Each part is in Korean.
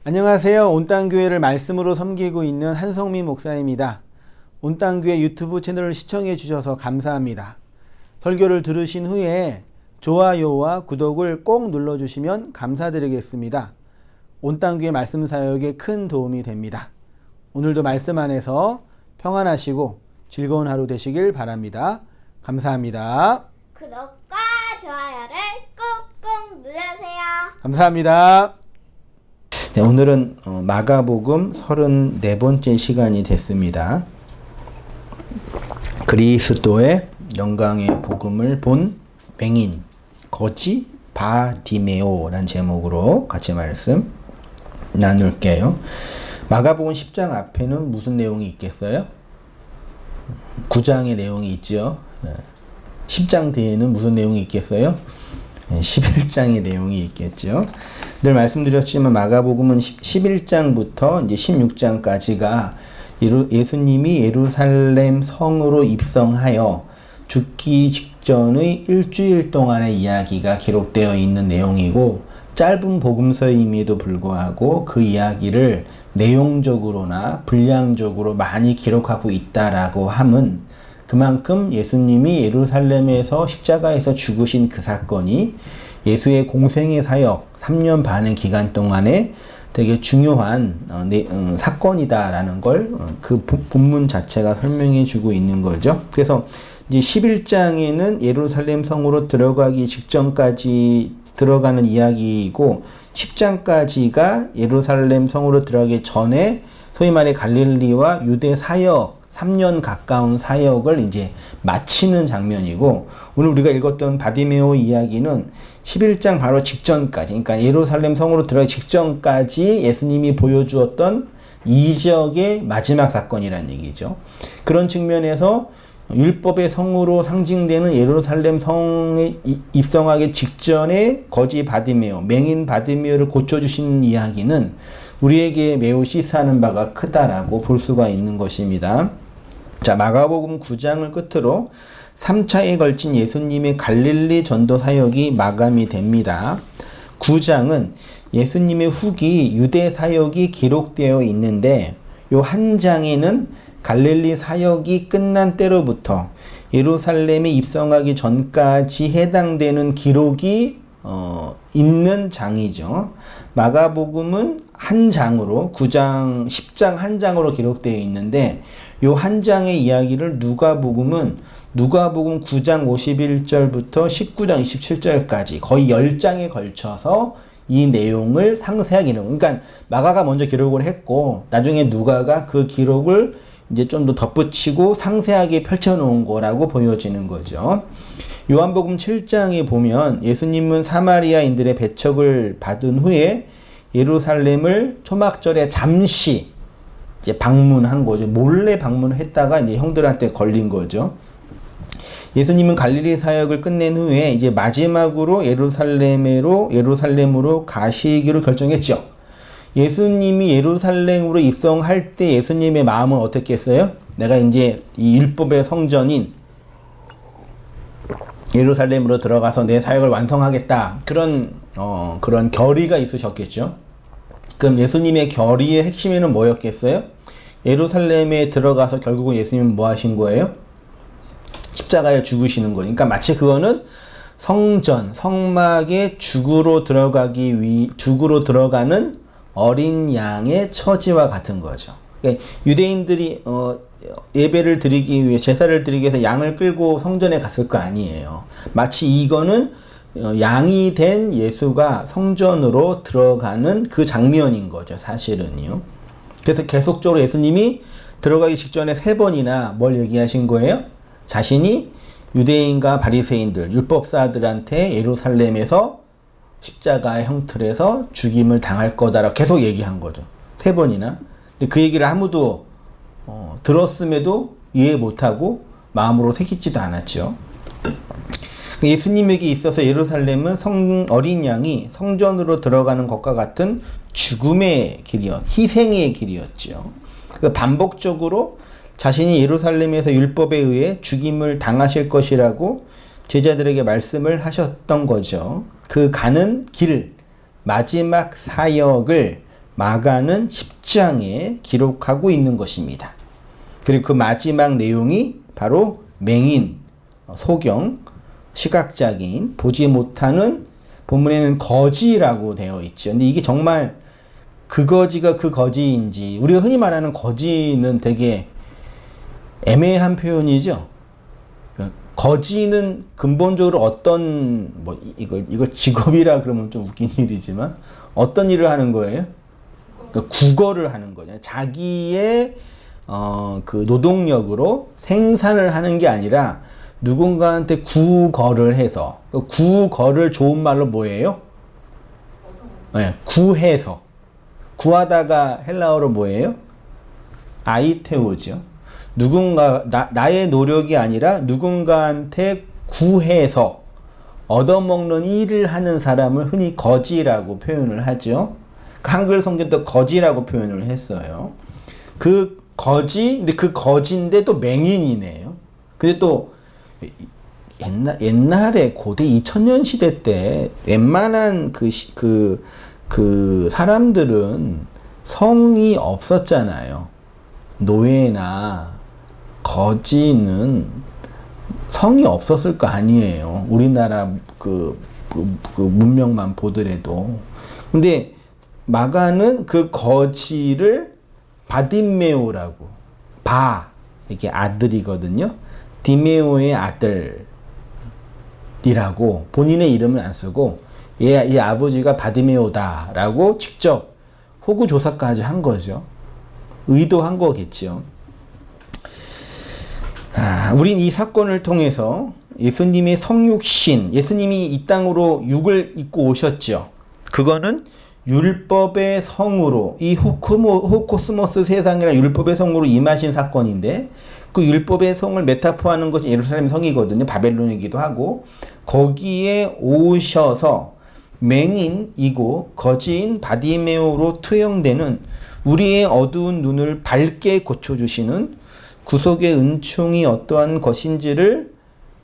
안녕하세요. 온땅교회를 말씀으로 섬기고 있는 한성민 목사입니다. 온땅교회 유튜브 채널을 시청해 주셔서 감사합니다. 설교를 들으신 후에 좋아요와 구독을 꼭 눌러주시면 감사드리겠습니다. 온땅교회 말씀 사역에 큰 도움이 됩니다. 오늘도 말씀 안에서 평안하시고 즐거운 하루 되시길 바랍니다. 감사합니다. 구독과 좋아요를 꾹꾹 눌러주세요. 감사합니다. 네, 오늘은 마가복음 34번째 시간이 됐습니다. 그리스도의 영광의 복음을 본 맹인, 거지 바디메오라는 제목으로 같이 말씀 나눌게요. 마가복음 10장 앞에는 무슨 내용이 있겠어요? 9장의 내용이 있죠. 10장 뒤에는 무슨 내용이 있겠어요? 11장의 내용이 있겠죠. 늘 말씀드렸지만 마가복음은 11장부터 이제 16장까지가 예수님이 예루살렘 성으로 입성하여 죽기 직전의 일주일 동안의 이야기가 기록되어 있는 내용이고, 짧은 복음서임에도 불구하고 그 이야기를 내용적으로나 분량적으로 많이 기록하고 있다라고 함은 그만큼 예수님이 예루살렘에서 십자가에서 죽으신 그 사건이 예수의 공생의 사역 3년 반의 기간 동안에 되게 중요한 사건이다라는 걸 그 본문 자체가 설명해 주고 있는 거죠. 그래서 이제 11장에는 예루살렘 성으로 들어가기 직전까지 들어가는 이야기이고, 10장까지가 예루살렘 성으로 들어가기 전에 소위 말해 갈릴리와 유대 사역 3년 가까운 사역을 이제 마치는 장면이고, 오늘 우리가 읽었던 바디메오 이야기는 11장 바로 직전까지, 그러니까 예루살렘 성으로 들어가기 직전까지 예수님이 보여주었던 이적의 마지막 사건이라는 얘기죠. 그런 측면에서 율법의 성으로 상징되는 예루살렘 성에 입성하기 직전에 거지 바디메오, 맹인 바디메오를 고쳐주신 이야기는 우리에게 매우 시사하는 바가 크다라고 볼 수가 있는 것입니다. 자, 마가복음 9장을 끝으로 3차에 걸친 예수님의 갈릴리 전도 사역이 마감이 됩니다. 9장은 예수님의 후기 유대 사역이 기록되어 있는데, 요 한 장에는 갈릴리 사역이 끝난 때로부터 예루살렘에 입성하기 전까지 해당되는 기록이 있는 장이죠. 마가복음은 한 장으로 9장, 10장 한 장으로 기록되어 있는데, 요 한 장의 이야기를 누가복음 9장 51절부터 19장 27절까지 거의 10장에 걸쳐서 이 내용을 상세하게 기록. 그러니까 마가가 먼저 기록을 했고, 나중에 누가가 그 기록을 이제 좀 더 덧붙이고 상세하게 펼쳐놓은 거라고 보여지는 거죠. 요한복음 7장에 보면 예수님은 사마리아인들의 배척을 받은 후에 예루살렘을 초막절에 잠시 이제 방문한 거죠. 몰래 방문했다가 이제 형들한테 걸린 거죠. 예수님은 갈릴리 사역을 끝낸 후에 이제 마지막으로 예루살렘으로 가시기로 결정했죠. 예수님이 예루살렘으로 입성할 때 예수님의 마음은 어떻겠어요? 내가 이제 이 율법의 성전인 예루살렘으로 들어가서 내 사역을 완성하겠다. 그런 결의가 있으셨겠죠. 그럼 예수님의 결의의 핵심에는 뭐였겠어요? 예루살렘에 들어가서 결국은 예수님은 뭐 하신 거예요? 십자가에 죽으시는 거니까, 그러니까 마치 그거는 성전, 성막에 죽으러 들어가는 어린 양의 처지와 같은 거죠. 그러니까 유대인들이 예배를 드리기 위해, 제사를 드리기 위해서 양을 끌고 성전에 갔을 거 아니에요. 마치 이거는 양이 된 예수가 성전으로 들어가는 그 장면인 거죠, 사실은요. 그래서 계속적으로 예수님이 들어가기 직전에 3번이나 뭘 얘기하신 거예요? 자신이 유대인과 바리새인들, 율법사들한테 예루살렘에서 십자가의 형틀에서 죽임을 당할 거다라고 계속 얘기한 거죠. 3번이나. 근데 그 얘기를 아무도 들었음에도 이해 못하고 마음으로 새기지도 않았죠. 예수님에게 있어서 예루살렘은 어린 양이 성전으로 들어가는 것과 같은 죽음의 희생의 길이었죠. 반복적으로 자신이 예루살렘에서 율법에 의해 죽임을 당하실 것이라고 제자들에게 말씀을 하셨던 거죠. 그 가는 길, 마지막 사역을 마가는 10장에 기록하고 있는 것입니다. 그리고 그 마지막 내용이 바로 맹인, 소경, 시각장애인, 보지 못하는 본문에는 거지라고 되어 있죠. 근데 이게 정말 그 거지가 그 거지인지, 우리가 흔히 말하는 거지는 되게 애매한 표현이죠. 거지는 근본적으로 어떤, 뭐 이걸 직업이라 그러면 좀 웃긴 일이지만 어떤 일을 하는 거예요? 그러니까 국어를 하는 거죠. 자기의 그 노동력으로 생산을 하는 게 아니라 누군가한테 구걸을 해서, 그 구걸을 좋은 말로 뭐예요? 네, 구해서. 구하다가 헬라어로 뭐예요? 아이테오죠. 나의 노력이 아니라 누군가한테 구해서 얻어먹는 일을 하는 사람을 흔히 거지라고 표현을 하죠. 한글 성경도 거지라고 표현을 했어요. 그 거지, 근데 그 거지인데 또 맹인이네요. 근데 또 옛날에 고대 2000년 시대 때 웬만한 그 사람들은 성이 없었잖아요. 노예나 거지는 성이 없었을 거 아니에요. 우리나라 그 문명만 보더라도. 근데 마가는 그 거지를 바디메오라고, 이게 아들이거든요. 디메오의 아들이라고 본인의 이름은 안 쓰고 이 아버지가 바디메오다라고 직접 호구 조사까지 한 거죠. 의도한 거겠죠. 우린 이 사건을 통해서 예수님의 성육신, 예수님이 이 땅으로 육을 입고 오셨죠. 그거는 율법의 성으로, 이 호코스모스 세상이라 율법의 성으로 임하신 사건인데, 그 율법의 성을 메타포하는 것이 예루살렘 성이거든요. 바벨론이기도 하고, 거기에 오셔서 맹인이고 거지인 바디메오로 투영되는 우리의 어두운 눈을 밝게 고쳐주시는 구속의 은총이 어떠한 것인지를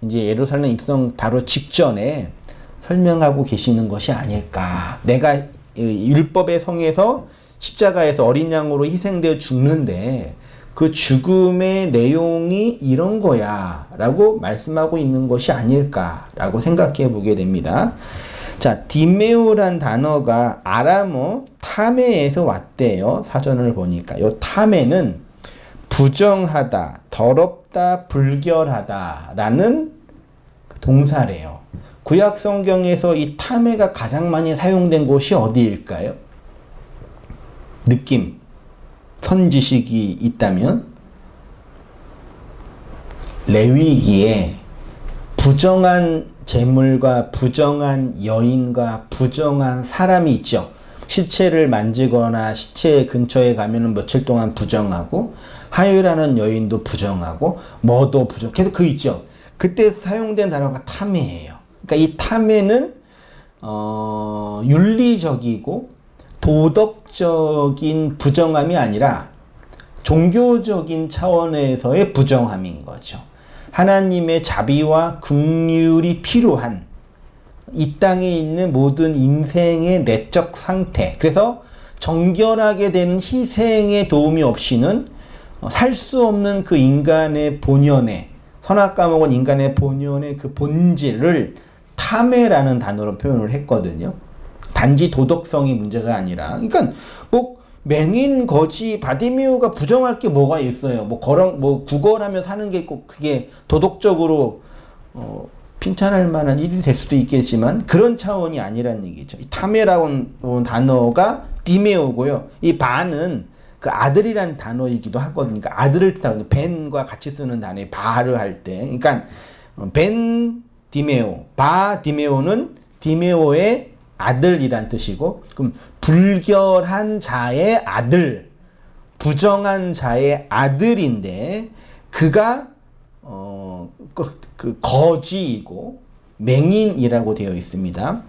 이제 예루살렘 입성 바로 직전에 설명하고 계시는 것이 아닐까. 내가 율법의 성에서 십자가에서 어린 양으로 희생되어 죽는데 그 죽음의 내용이 이런 거야 라고 말씀하고 있는 것이 아닐까 라고 생각해 보게 됩니다. 자, 디메오란 단어가 아람어 타메에서 왔대요. 사전을 보니까. 요 타메는 부정하다, 더럽다, 불결하다 라는 동사래요. 구약 성경에서 이 타메가 가장 많이 사용된 곳이 어디일까요? 느낌, 선지식이 있다면 레위기에 부정한 재물과 부정한 여인과 부정한 사람이 있죠. 시체를 만지거나 시체 근처에 가면은 며칠 동안 부정하고, 하유라는 여인도 부정하고, 뭐도 부정, 계속 그 있죠. 그때 사용된 단어가 타메예요. 그러니까 이 타메는 윤리적이고 도덕적인 부정함이 아니라 종교적인 차원에서의 부정함인 거죠. 하나님의 자비와 긍휼이 필요한 이 땅에 있는 모든 인생의 내적 상태, 그래서 정결하게 된 희생의 도움이 없이는 살 수 없는 그 인간의 본연의, 선악 까먹은 인간의 본연의 그 본질을 타메라는 단어로 표현을 했거든요. 단지 도덕성이 문제가 아니라, 그러니까 뭐 맹인, 거지, 바디메오가 부정할 게 뭐가 있어요? 뭐 구걸하며 사는 게 꼭 그게 도덕적으로 핀찬할 만한 일이 될 수도 있겠지만 그런 차원이 아니라는 얘기죠. 이 타메라는 단어가 디메오고요. 이 바는 그 아들이란 단어이기도 하거든요. 그러니까 아들을 뜻하거든요. 벤과 같이 쓰는 단어에 바를 할 때. 그러니까 벤 디메오, 바 디메오는 디메오의 아들이란 뜻이고, 그럼 불결한 자의 아들, 부정한 자의 아들인데 그가 그 거지이고 맹인이라고 되어 있습니다.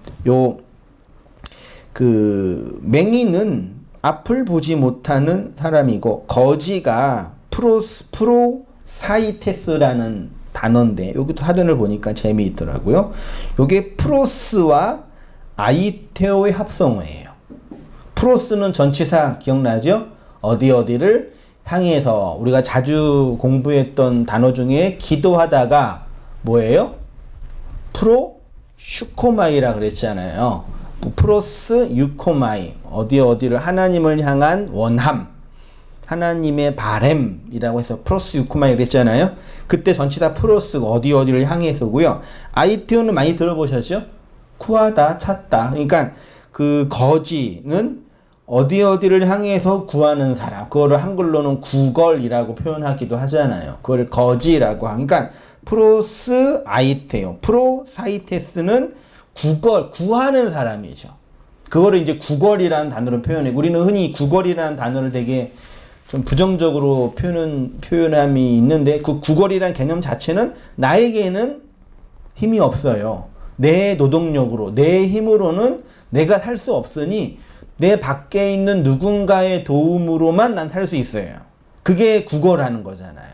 그 맹인은 앞을 보지 못하는 사람이고, 거지가 프로사이테스라는 단어인데, 여기도 사전을 보니까 재미있더라고요. 이게 프로스와 아이테오의 합성어예요. 프로스는 전치사 기억나죠? 어디 어디를 향해서 우리가 자주 공부했던 단어 중에 기도하다가 뭐예요? 프로 슈코마이라 그랬잖아요. 프로스 유코마이 어디 어디를 하나님을 향한 원함 하나님의 바램이라고 해서 프로스 유코마이 그랬잖아요. 그때 전치사 프로스 어디 어디를 향해서고요. 아이테오는 많이 들어보셨죠? 구하다 찾다. 그러니까 그 거지는 어디 어디를 향해서 구하는 사람. 그거를 한글로는 구걸이라고 표현하기도 하잖아요. 그걸 거지라고 하니까 프로스 아이테오, 프로사이테스는 구걸, 구하는 사람이죠. 그거를 이제 구걸이라는 단어로 표현해. 우리는 흔히 구걸이라는 단어를 되게 좀 부정적으로 표현함이 있는데 그 구걸이라는 개념 자체는 나에게는 힘이 없어요. 내 노동력으로, 내 힘으로는 내가 살 수 없으니 내 밖에 있는 누군가의 도움으로만 난 살 수 있어요. 그게 구걸하는 거잖아요.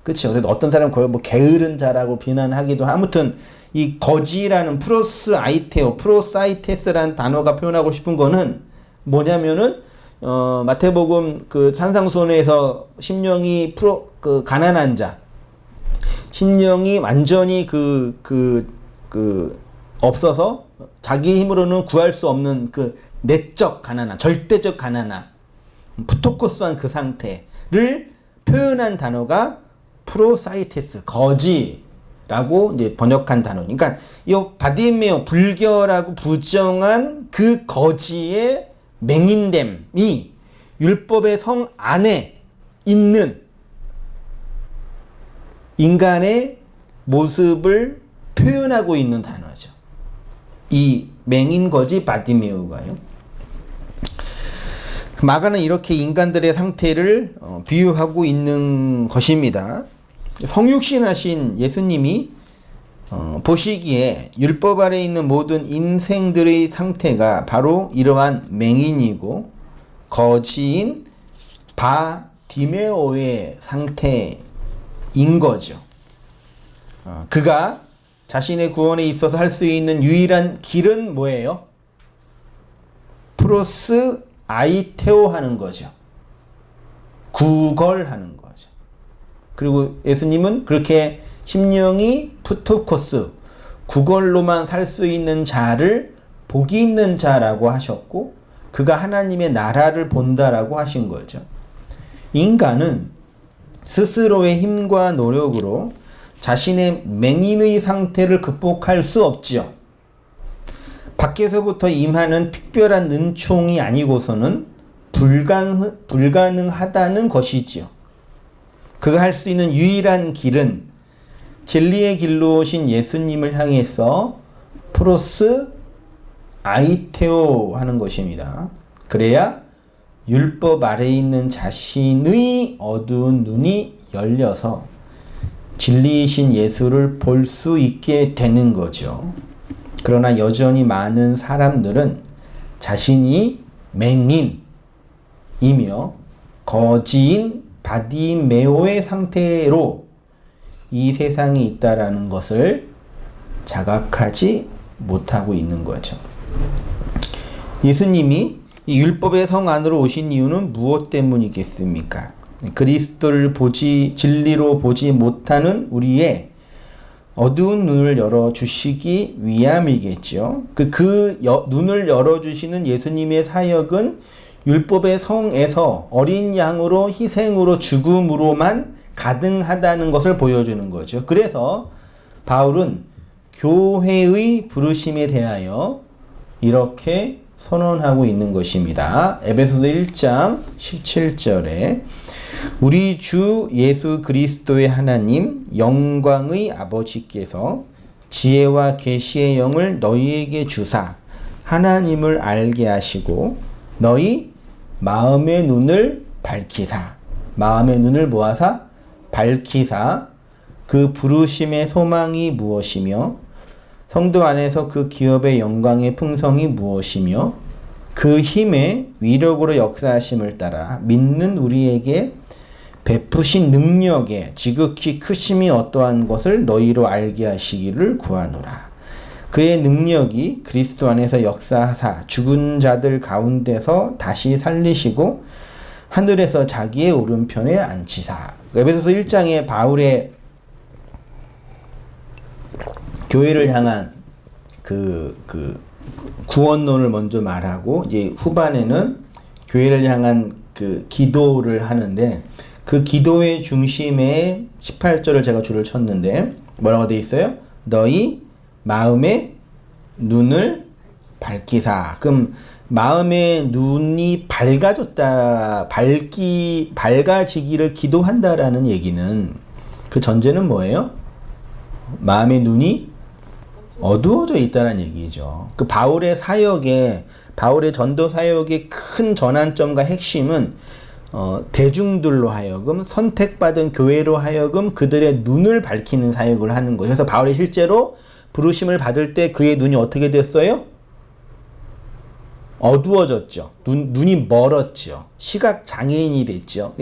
그렇죠. 그래도 어떤 사람은 그걸 뭐 게으른 자라고 비난하기도 아무튼 이 거지라는 프로스 아이테오, 프로사이테스라는 단어가 표현하고 싶은 거는 뭐냐면은 마태복음 그 산상수훈에서 심령이 가난한 자, 심령이 완전히 없어서 자기 힘으로는 구할 수 없는 그 내적 가난함, 절대적 가난함, 푸토코스한 그 상태를 표현한 단어가 프로사이테스, 거지라고 이제 번역한 단어. 그러니까 이 바디메오, 불결하고 부정한 그 거지의 맹인됨이 율법의 성 안에 있는 인간의 모습을 표현하고 있는 단어죠. 이 맹인거지 바디메오가요. 마가는 이렇게 인간들의 상태를 비유하고 있는 것입니다. 성육신하신 예수님이 보시기에 율법 아래 있는 모든 인생들의 상태가 바로 이러한 맹인이고 거지인 바디메오의 상태인 거죠. 그가 자신의 구원에 있어서 할 수 있는 유일한 길은 뭐예요? 프로스 아이테오 하는 거죠. 구걸하는 거죠. 그리고 예수님은 그렇게 심령이 푸토코스, 구걸로만 살 수 있는 자를 복이 있는 자라고 하셨고 그가 하나님의 나라를 본다라고 하신 거죠. 인간은 스스로의 힘과 노력으로 자신의 맹인의 상태를 극복할 수 없지요. 밖에서부터 임하는 특별한 은총이 아니고서는 불가능하다는 것이지요. 그가 할 수 있는 유일한 길은 진리의 길로 오신 예수님을 향해서 프로스 아이테오 하는 것입니다. 그래야 율법 아래에 있는 자신의 어두운 눈이 열려서 진리이신 예수를 볼 수 있게 되는 거죠. 그러나 여전히 많은 사람들은 자신이 맹인이며 거지인 바디메오의 상태로 이 세상에 있다라는 것을 자각하지 못하고 있는 거죠. 예수님이 이 율법의 성 안으로 오신 이유는 무엇 때문이겠습니까? 그리스도를 진리로 보지 못하는 우리의 어두운 눈을 열어주시기 위함이겠죠. 눈을 열어주시는 예수님의 사역은 율법의 성에서 어린 양으로 희생으로 죽음으로만 가능하다는 것을 보여주는 거죠. 그래서 바울은 교회의 부르심에 대하여 이렇게 선언하고 있는 것입니다. 에베소서 1장 17절에 우리 주 예수 그리스도의 하나님 영광의 아버지께서 지혜와 계시의 영을 너희에게 주사 하나님을 알게 하시고 너희 마음의 눈을 밝히사 마음의 눈을 모아사 밝히사 그 부르심의 소망이 무엇이며 성도 안에서 그 기업의 영광의 풍성이 무엇이며 그 힘의 위력으로 역사하심을 따라 믿는 우리에게 베푸신 능력의 지극히 크심이 어떠한 것을 너희로 알게 하시기를 구하노라. 그의 능력이 그리스도 안에서 역사하사 죽은 자들 가운데서 다시 살리시고 하늘에서 자기의 오른편에 앉히사. 에베소서 1장에 바울의 교회를 향한 그 구원론을 먼저 말하고 이제 후반에는 교회를 향한 그 기도를 하는데 그 기도의 중심에 18절을 제가 줄을 쳤는데 뭐라고 되어 있어요? 너희 마음의 눈을 밝히사. 그럼 마음의 눈이 밝아지기를 기도한다라는 얘기는 그 전제는 뭐예요? 마음의 눈이 어두워져 있다는 얘기죠. 그 바울의 전도 사역의 큰 전환점과 핵심은 대중들로 하여금 선택받은 교회로 하여금 그들의 눈을 밝히는 사역을 하는 거예요. 그래서 바울이 실제로 부르심을 받을 때 그의 눈이 어떻게 됐어요? 어두워졌죠. 눈이 멀었죠. 시각 장애인이 됐죠.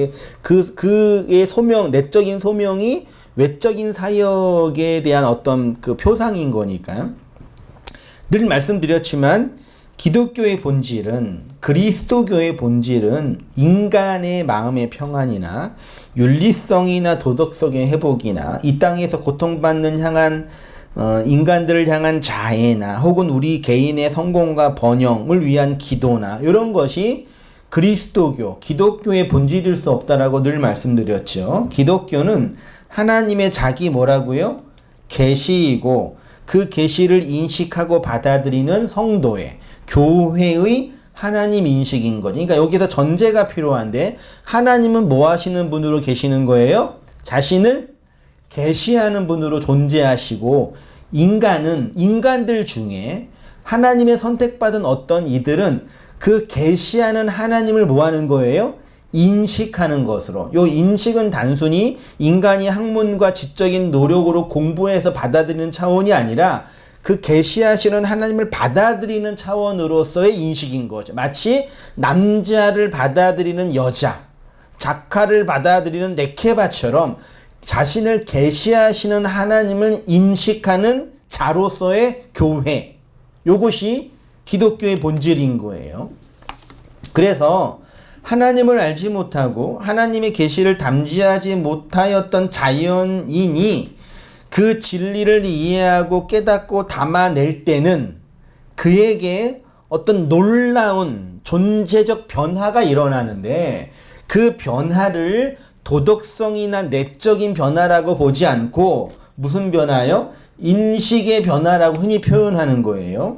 그의 내적인 소명이 외적인 사역에 대한 어떤 그 표상인 거니까요. 늘 말씀드렸지만 기독교의 본질은, 그리스도교의 본질은 인간의 마음의 평안이나 윤리성이나 도덕성의 회복이나 이 땅에서 고통받는 인간들을 향한 자애나 혹은 우리 개인의 성공과 번영을 위한 기도나 이런 것이 기독교의 본질일 수 없다라고 늘 말씀드렸죠. 기독교는 하나님의 자기 뭐라고요? 계시이고 그 계시를 인식하고 받아들이는 성도의, 교회의 하나님 인식인 거죠. 그러니까 여기서 전제가 필요한데 하나님은 뭐 하시는 분으로 계시는 거예요? 자신을 계시하는 분으로 존재하시고 인간들 중에 하나님의 선택받은 어떤 이들은 그 계시하는 하나님을 뭐 하는 거예요? 인식하는 것으로. 요 인식은 단순히 인간이 학문과 지적인 노력으로 공부해서 받아들이는 차원이 아니라 그 계시하시는 하나님을 받아들이는 차원으로서의 인식인 거죠. 마치 남자를 받아들이는 여자, 작가를 받아들이는 네케바처럼 자신을 계시하시는 하나님을 인식하는 자로서의 교회. 요것이 기독교의 본질인 거예요. 그래서 하나님을 알지 못하고 하나님의 계시를 담지하지 못하였던 자연인이 그 진리를 이해하고 깨닫고 담아낼 때는 그에게 어떤 놀라운 존재적 변화가 일어나는데 그 변화를 도덕성이나 내적인 변화라고 보지 않고 무슨 변화요? 인식의 변화라고 흔히 표현하는 거예요.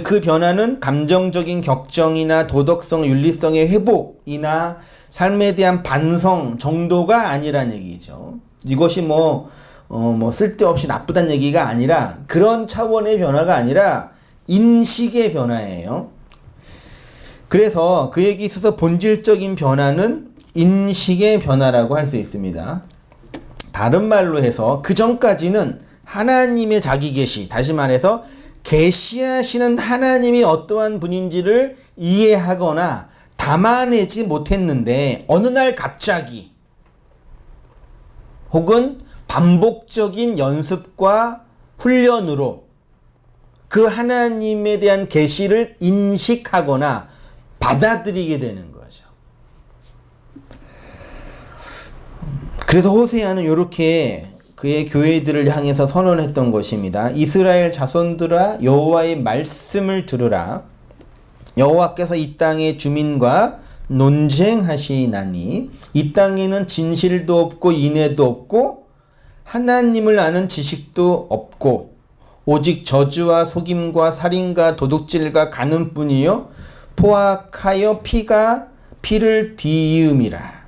그 변화는 감정적인 격정이나 도덕성, 윤리성의 회복이나 삶에 대한 반성 정도가 아니란 얘기죠. 이것이 쓸데없이 나쁘다는 얘기가 아니라 그런 차원의 변화가 아니라 인식의 변화예요. 그래서 그에게 있어서 본질적인 변화는 인식의 변화라고 할 수 있습니다. 다른 말로 해서 그 전까지는 하나님의 자기 계시, 다시 말해서 계시하시는 하나님이 어떠한 분인지를 이해하거나 담아내지 못했는데 어느 날 갑자기 혹은 반복적인 연습과 훈련으로 그 하나님에 대한 계시를 인식하거나 받아들이게 되는 거죠. 그래서 호세아는 이렇게 그의 교회들을 향해서 선언했던 것입니다. 이스라엘 자손들아 여호와의 말씀을 들으라. 여호와께서 이 땅의 주민과 논쟁하시나니 이 땅에는 진실도 없고 인애도 없고 하나님을 아는 지식도 없고 오직 저주와 속임과 살인과 도둑질과 간음뿐이요 포악하여 피를 뒤이음이라.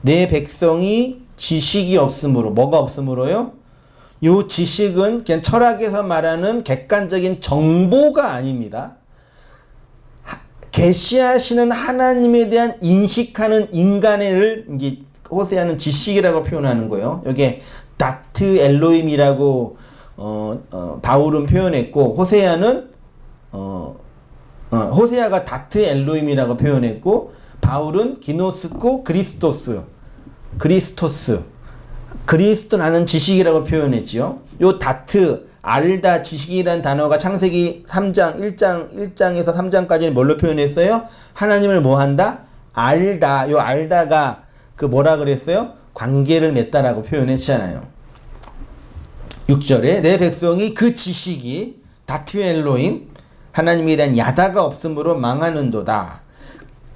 내 백성이 지식이 없으므로. 뭐가 없으므로요? 요 지식은 그냥 철학에서 말하는 객관적인 정보가 아닙니다. 계시하시는 하나님에 대한 인식하는 인간을 이제 호세아는 지식이라고 표현하는 거예요. 여기에 다트 엘로임이라고 바울은 표현했고 호세아가 다트 엘로임이라고 표현했고 바울은 기노스코 그리스토스라는 지식이라고 표현했지요. 요 다트 알다, 지식이란 단어가 창세기 3장, 1장에서 3장까지는 뭘로 표현했어요? 하나님을 뭐 한다? 알다. 요 알다가 그 뭐라 그랬어요? 관계를 맺다라고 표현했잖아요. 6절에 내 백성이 그 지식이 다트 엘로임 하나님에 대한 야다가 없으므로 망하는도다.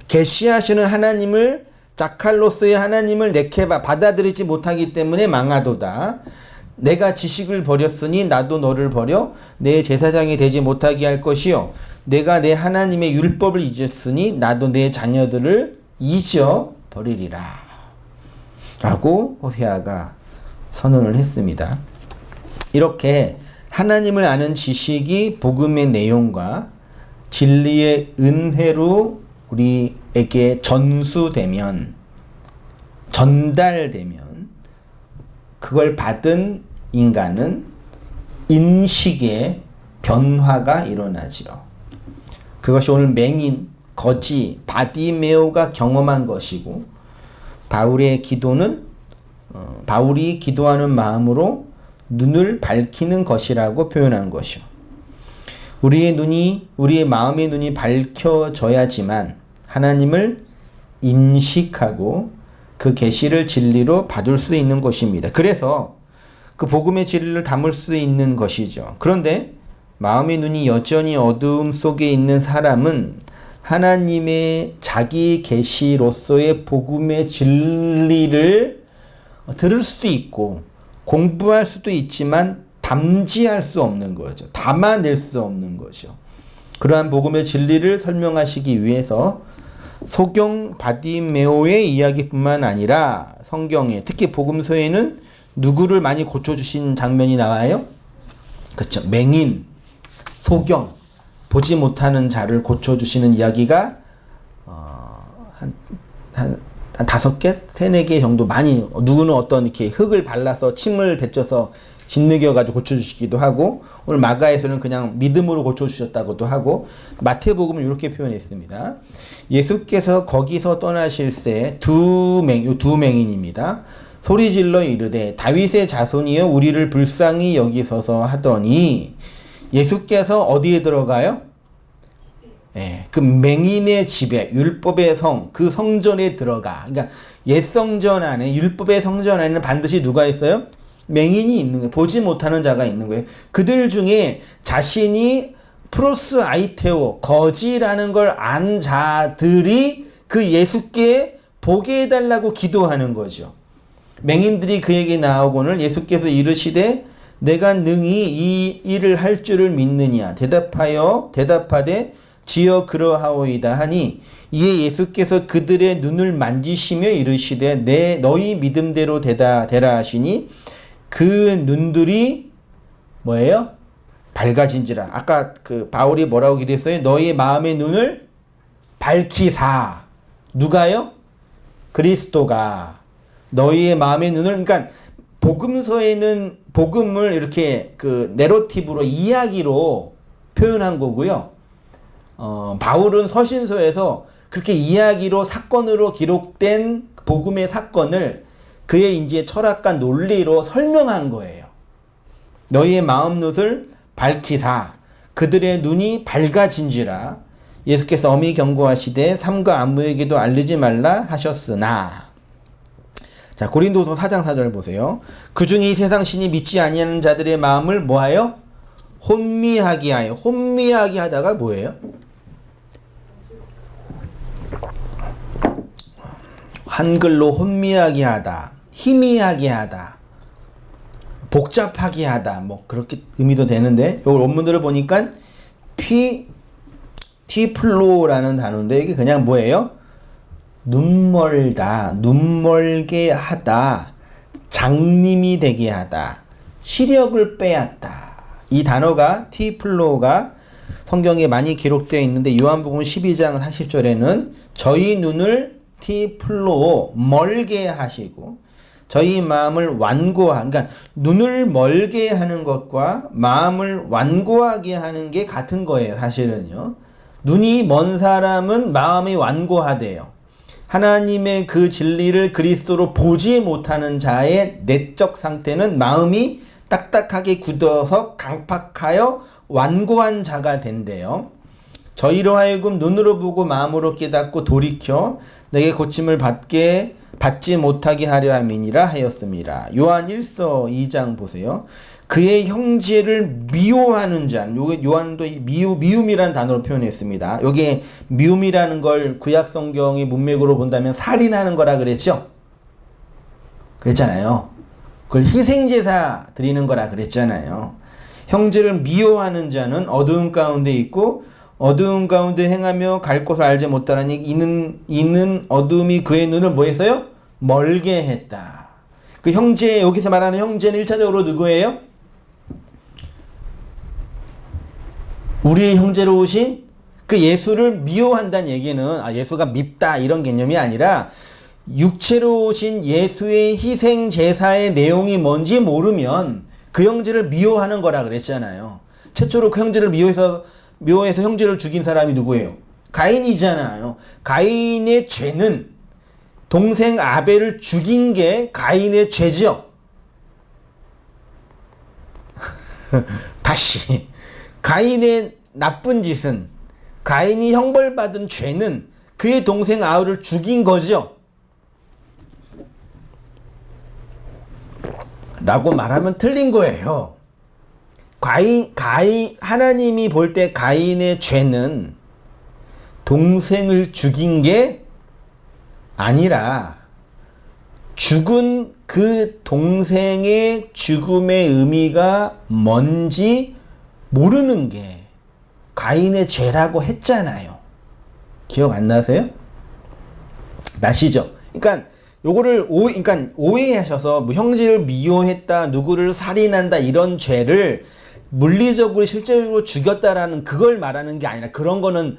계시하시는 하나님을 자칼로스의 하나님을 네케바 받아들이지 못하기 때문에 망하도다. 내가 지식을 버렸으니 나도 너를 버려 내 제사장이 되지 못하게 할 것이요 내가 내 하나님의 율법을 잊었으니 나도 내 자녀들을 잊어버리리라 라고 호세아가 선언을 했습니다. 이렇게 하나님을 아는 지식이 복음의 내용과 진리의 은혜로 우리에게 전달되면 그걸 받은 인간은 인식의 변화가 일어나지요. 그것이 오늘 맹인, 거지, 바디메오가 경험한 것이고 바울의 기도는 바울이 기도하는 마음으로 눈을 밝히는 것이라고 표현한 것이요. 우리의 마음의 눈이 밝혀져야지만 하나님을 인식하고 그 계시를 진리로 받을 수 있는 것입니다. 그래서 그 복음의 진리를 담을 수 있는 것이죠. 그런데 마음의 눈이 여전히 어두움 속에 있는 사람은 하나님의 자기 계시로서의 복음의 진리를 들을 수도 있고 공부할 수도 있지만 담지할 수 없는 거죠. 담아낼 수 없는 거죠. 그러한 복음의 진리를 설명하시기 위해서 소경 바디메오의 이야기뿐만 아니라 성경에 특히 복음서에는 누구를 많이 고쳐주신 장면이 나와요? 그렇죠. 맹인, 소경, 보지 못하는 자를 고쳐주시는 이야기가 한 5개? 3, 4개 정도 많이 누구는 어떤 이렇게 흙을 발라서 침을 뱉어서 짓느겨가지고 고쳐주시기도 하고 오늘 마가에서는 그냥 믿음으로 고쳐주셨다고도 하고 마태복음은 이렇게 표현했습니다. 예수께서 거기서 떠나실새 두 맹인입니다. 소리질러 이르되 다윗의 자손이여 우리를 불쌍히 여기소서 하더니 예수께서 어디에 들어가요? 예, 그 맹인의 집에 율법의 성, 그 성전에 들어가. 그러니까 옛 성전 안에 율법의 성전 안에는 반드시 누가 있어요? 맹인이 있는 거예요. 보지 못하는 자가 있는 거예요. 그들 중에 자신이 프로스 아이테오 거지라는 걸 안 자들이 그 예수께 보게 해달라고 기도하는 거죠. 맹인들이 그에게 나오고는 예수께서 이르시되 내가 능히 이 일을 할 줄을 믿느냐 대답하되 지어 그러하오이다 하니 이에 예수께서 그들의 눈을 만지시며 이르시되 너희 믿음대로 되라 하시니 그 눈들이 뭐예요? 밝아진지라. 아까 그 바울이 뭐라고 기도했어요? 너희의 마음의 눈을 밝히사. 누가요? 그리스도가 너희의 마음의 눈을. 그러니까 복음서에는 복음을 이렇게 그 내러티브로 이야기로 표현한 거고요. 바울은 서신서에서 그렇게 이야기로 사건으로 기록된 복음의 사건을 그의 이제 철학과 논리로 설명한 거예요. 너희의 마음 눈을 밝히사 그들의 눈이 밝아진지라. 예수께서 엄히 경고하시되 삼가 아무에게도 알리지 말라 하셨으나. 자, 고린도서 4장 4절 보세요. 그 중에 이 세상 신이 믿지 아니하는 자들의 마음을 뭐하여? 혼미하게 하여. 혼미하게 하다가 뭐예요? 한글로 혼미하게 하다, 희미하게 하다, 복잡하게 하다, 뭐 그렇게 의미도 되는데 이걸 원문들을 보니까 티플로라는 단어인데 이게 그냥 뭐예요? 눈멀다, 눈멀게 하다, 장님이 되게 하다, 시력을 빼앗다. 이 단어가 티플로가 성경에 많이 기록되어 있는데 요한복음 12장 40절에는 저희 눈을 티플로 멀게 하시고 저희 마음을 그러니까 눈을 멀게 하는 것과 마음을 완고하게 하는 게 같은 거예요. 사실은요. 눈이 먼 사람은 마음이 완고하대요. 하나님의 그 진리를 그리스도로 보지 못하는 자의 내적 상태는 마음이 딱딱하게 굳어서 강팍하여 완고한 자가 된대요. 저희로 하여금 눈으로 보고 마음으로 깨닫고 돌이켜 내게 고침을 받지 못하게 하려 함이니라 하였습니다. 요한 1서 2장 보세요. 그의 형제를 미워하는 자, 요한도 미움이라는 단어로 표현했습니다. 여기에 미움이라는 걸 구약 성경의 문맥으로 본다면 살인하는 거라 그랬죠? 그랬잖아요. 그걸 희생제사 드리는 거라 그랬잖아요. 형제를 미워하는 자는 어두운 가운데 있고 어두운 가운데 행하며 갈 곳을 알지 못하나니 이는 어둠이 그의 눈을 뭐 했어요? 멀게 했다. 그 형제, 여기서 말하는 형제는 1차적으로 누구예요? 우리의 형제로 오신 그 예수를 미워한다는 얘기는 예수가 밉다 이런 개념이 아니라 육체로 오신 예수의 희생 제사의 내용이 뭔지 모르면 그 형제를 미워하는 거라 그랬잖아요. 최초로 그 형제를 미워해서 형제를 죽인 사람이 누구예요? 가인이잖아요. 가인의 죄는 동생 아벨을 죽인 게 가인의 죄죠. 다시 가인의 나쁜 짓은, 가인이 형벌받은 죄는 그의 동생 아벨을 죽인 거죠. 라고 말하면 틀린 거예요. 하나님이 볼 때 가인의 죄는 동생을 죽인 게 아니라 죽은 그 동생의 죽음의 의미가 뭔지 모르는 게 가인의 죄라고 했잖아요. 기억 안 나세요? 나시죠? 그러니까 요거를 오해하셔서 뭐 형제를 미워했다, 누구를 살인한다 이런 죄를 물리적으로 실제로 죽였다라는 그걸 말하는 게 아니라, 그런 거는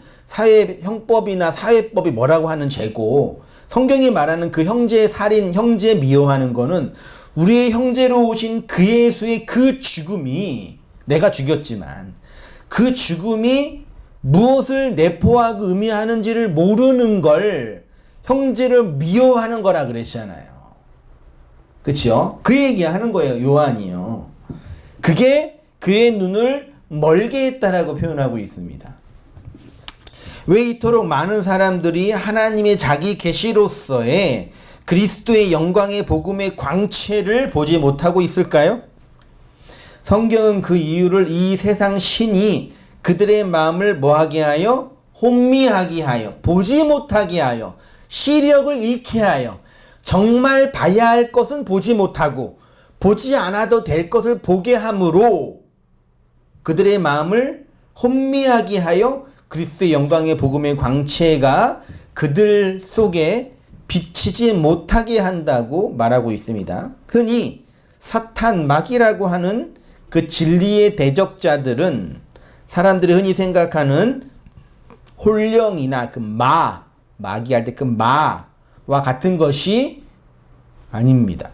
형법이나 사회법이 뭐라고 하는 죄고, 성경이 말하는 그 형제 살인, 형제 미워하는 거는 우리의 형제로 오신 그 예수의 그 죽음이, 내가 죽였지만 그 죽음이 무엇을 내포하고 의미하는지를 모르는 걸 형제를 미워하는 거라 그랬잖아요. 그치요? 그 얘기하는 거예요, 요한이요. 그게 그의 눈을 멀게 했다라고 표현하고 있습니다. 왜 이토록 많은 사람들이 하나님의 자기 계시로서의 그리스도의 영광의 복음의 광채를 보지 못하고 있을까요? 성경은 그 이유를 이 세상 신이 그들의 마음을 뭐하게 하여? 혼미하게 하여, 보지 못하게 하여, 시력을 잃게 하여, 정말 봐야 할 것은 보지 못하고 보지 않아도 될 것을 보게 함으로 그들의 마음을 혼미하게 하여 그리스도의 영광의 복음의 광채가 그들 속에 비치지 못하게 한다고 말하고 있습니다. 흔히 사탄, 마귀라고 하는 그 진리의 대적자들은 사람들이 흔히 생각하는 홀령이나 그 마귀 할 때 그 마와 같은 것이 아닙니다.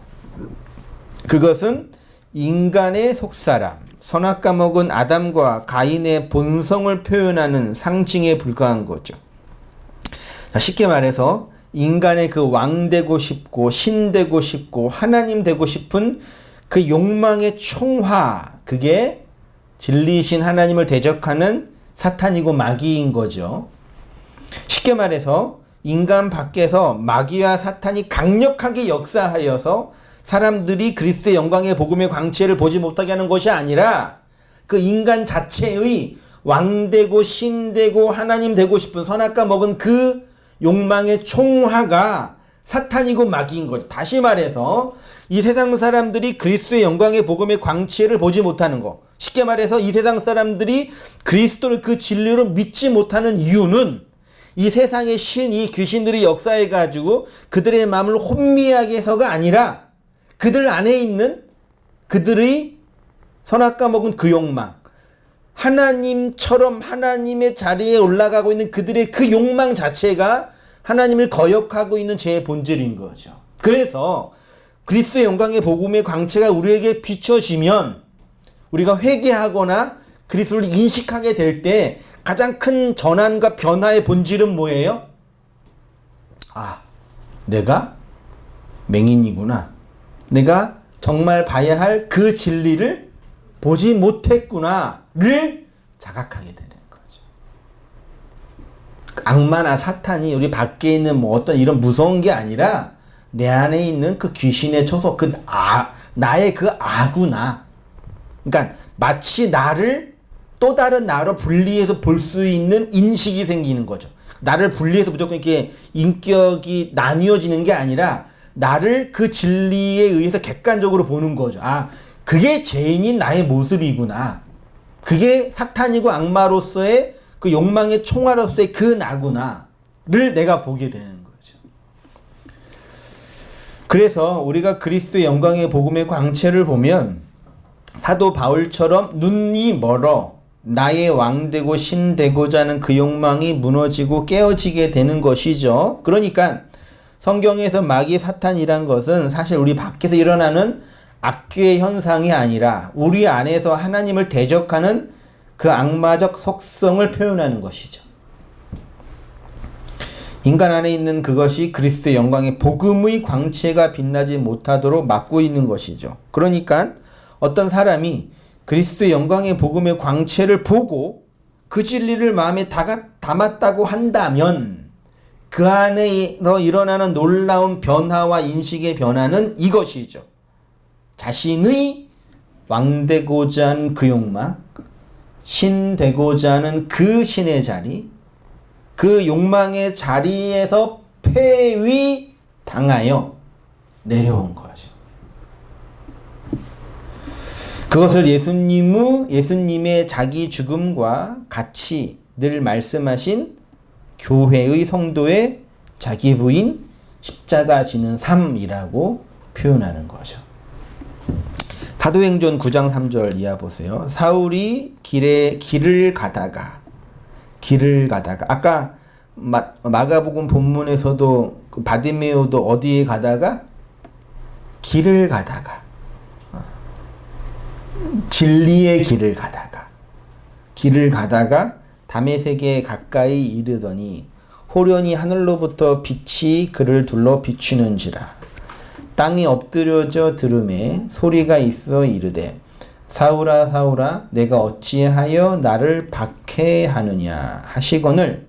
그것은 인간의 속사람, 선악과 먹은 아담과 가인의 본성을 표현하는 상징에 불과한 거죠. 쉽게 말해서 인간의 그 왕 되고 싶고 신 되고 싶고 하나님 되고 싶은 그 욕망의 총화, 그게 진리이신 하나님을 대적하는 사탄이고 마귀인 거죠. 쉽게 말해서 인간 밖에서 마귀와 사탄이 강력하게 역사하여서 사람들이 그리스도의 영광의 복음의 광채를 보지 못하게 하는 것이 아니라 그 인간 자체의 왕되고 신되고 하나님 되고 싶은 선악과 먹은 그 욕망의 총화가 사탄이고 마귀인 거죠. 다시 말해서 이 세상 사람들이 그리스도의 영광의 복음의 광채를 보지 못하는 거, 쉽게 말해서 이 세상 사람들이 그리스도를 그 진리로 믿지 못하는 이유는 이 세상의 신이, 귀신들이 역사해가지고 그들의 마음을 혼미하게 해서가 아니라 그들 안에 있는 그들의 선악과 먹은 그 욕망, 하나님처럼 하나님의 자리에 올라가고 있는 그들의 그 욕망 자체가 하나님을 거역하고 있는 죄의 본질인 거죠. 그래서 그리스도의 영광의 복음의 광채가 우리에게 비춰지면 우리가 회개하거나 그리스도를 인식하게 될 때 가장 큰 전환과 변화의 본질은 뭐예요? 내가 맹인이구나. 내가 정말 봐야 할 그 진리를 보지 못했구나를 자각하게 되는 거죠. 악마나 사탄이 우리 밖에 있는 뭐 어떤 이런 무서운 게 아니라 내 안에 있는 그 귀신의 초석, 나의 그 아구나. 그러니까 마치 나를 또 다른 나로 분리해서 볼 수 있는 인식이 생기는 거죠. 나를 분리해서 무조건 이렇게 인격이 나뉘어지는 게 아니라 나를 그 진리에 의해서 객관적으로 보는 거죠. 아, 그게 죄인인 나의 모습이구나. 그게 사탄이고 악마로서의 그 욕망의 총알로서의 그 나구나를 내가 보게 되는 거죠. 그래서 우리가 그리스도의 영광의 복음의 광채를 보면 사도 바울처럼 눈이 멀어 나의 왕 되고 신 되고자 하는 그 욕망이 무너지고 깨어지게 되는 것이죠. 그러니까 성경에서 마귀 사탄이란 것은 사실 우리 밖에서 일어나는 악귀의 현상이 아니라 우리 안에서 하나님을 대적하는 그 악마적 속성을 표현하는 것이죠. 인간 안에 있는 그것이 그리스도의 영광의 복음의 광채가 빛나지 못하도록 막고 있는 것이죠. 그러니까 어떤 사람이 그리스도의 영광의 복음의 광채를 보고 그 진리를 마음에 담았다고 한다면 그 안에서 일어나는 놀라운 변화와 인식의 변화는 이것이죠. 자신의 왕 되고자 하는 그 욕망, 신 되고자 하는 그 신의 자리, 그 욕망의 자리에서 폐위당하여 내려온 거죠. 그것을 예수님의 자기 죽음과 같이 늘 말씀하신 교회의 성도의 자기 부인 십자가 지는 삶이라고 표현하는 거죠. 사도행전 9장 3절 이하 보세요. 사울이 길을 가다가 아까 마가복음 본문에서도 그 바디메오도 어디에 가다가 길을 가다가 진리의 길을 가다가 다메섹에 가까이 이르더니 호련히 하늘로부터 빛이 그를 둘러 비추는지라. 땅이 엎드려져 들음에 소리가 있어 이르되 사울아 사울아 내가 어찌하여 나를 박해하느냐 하시거늘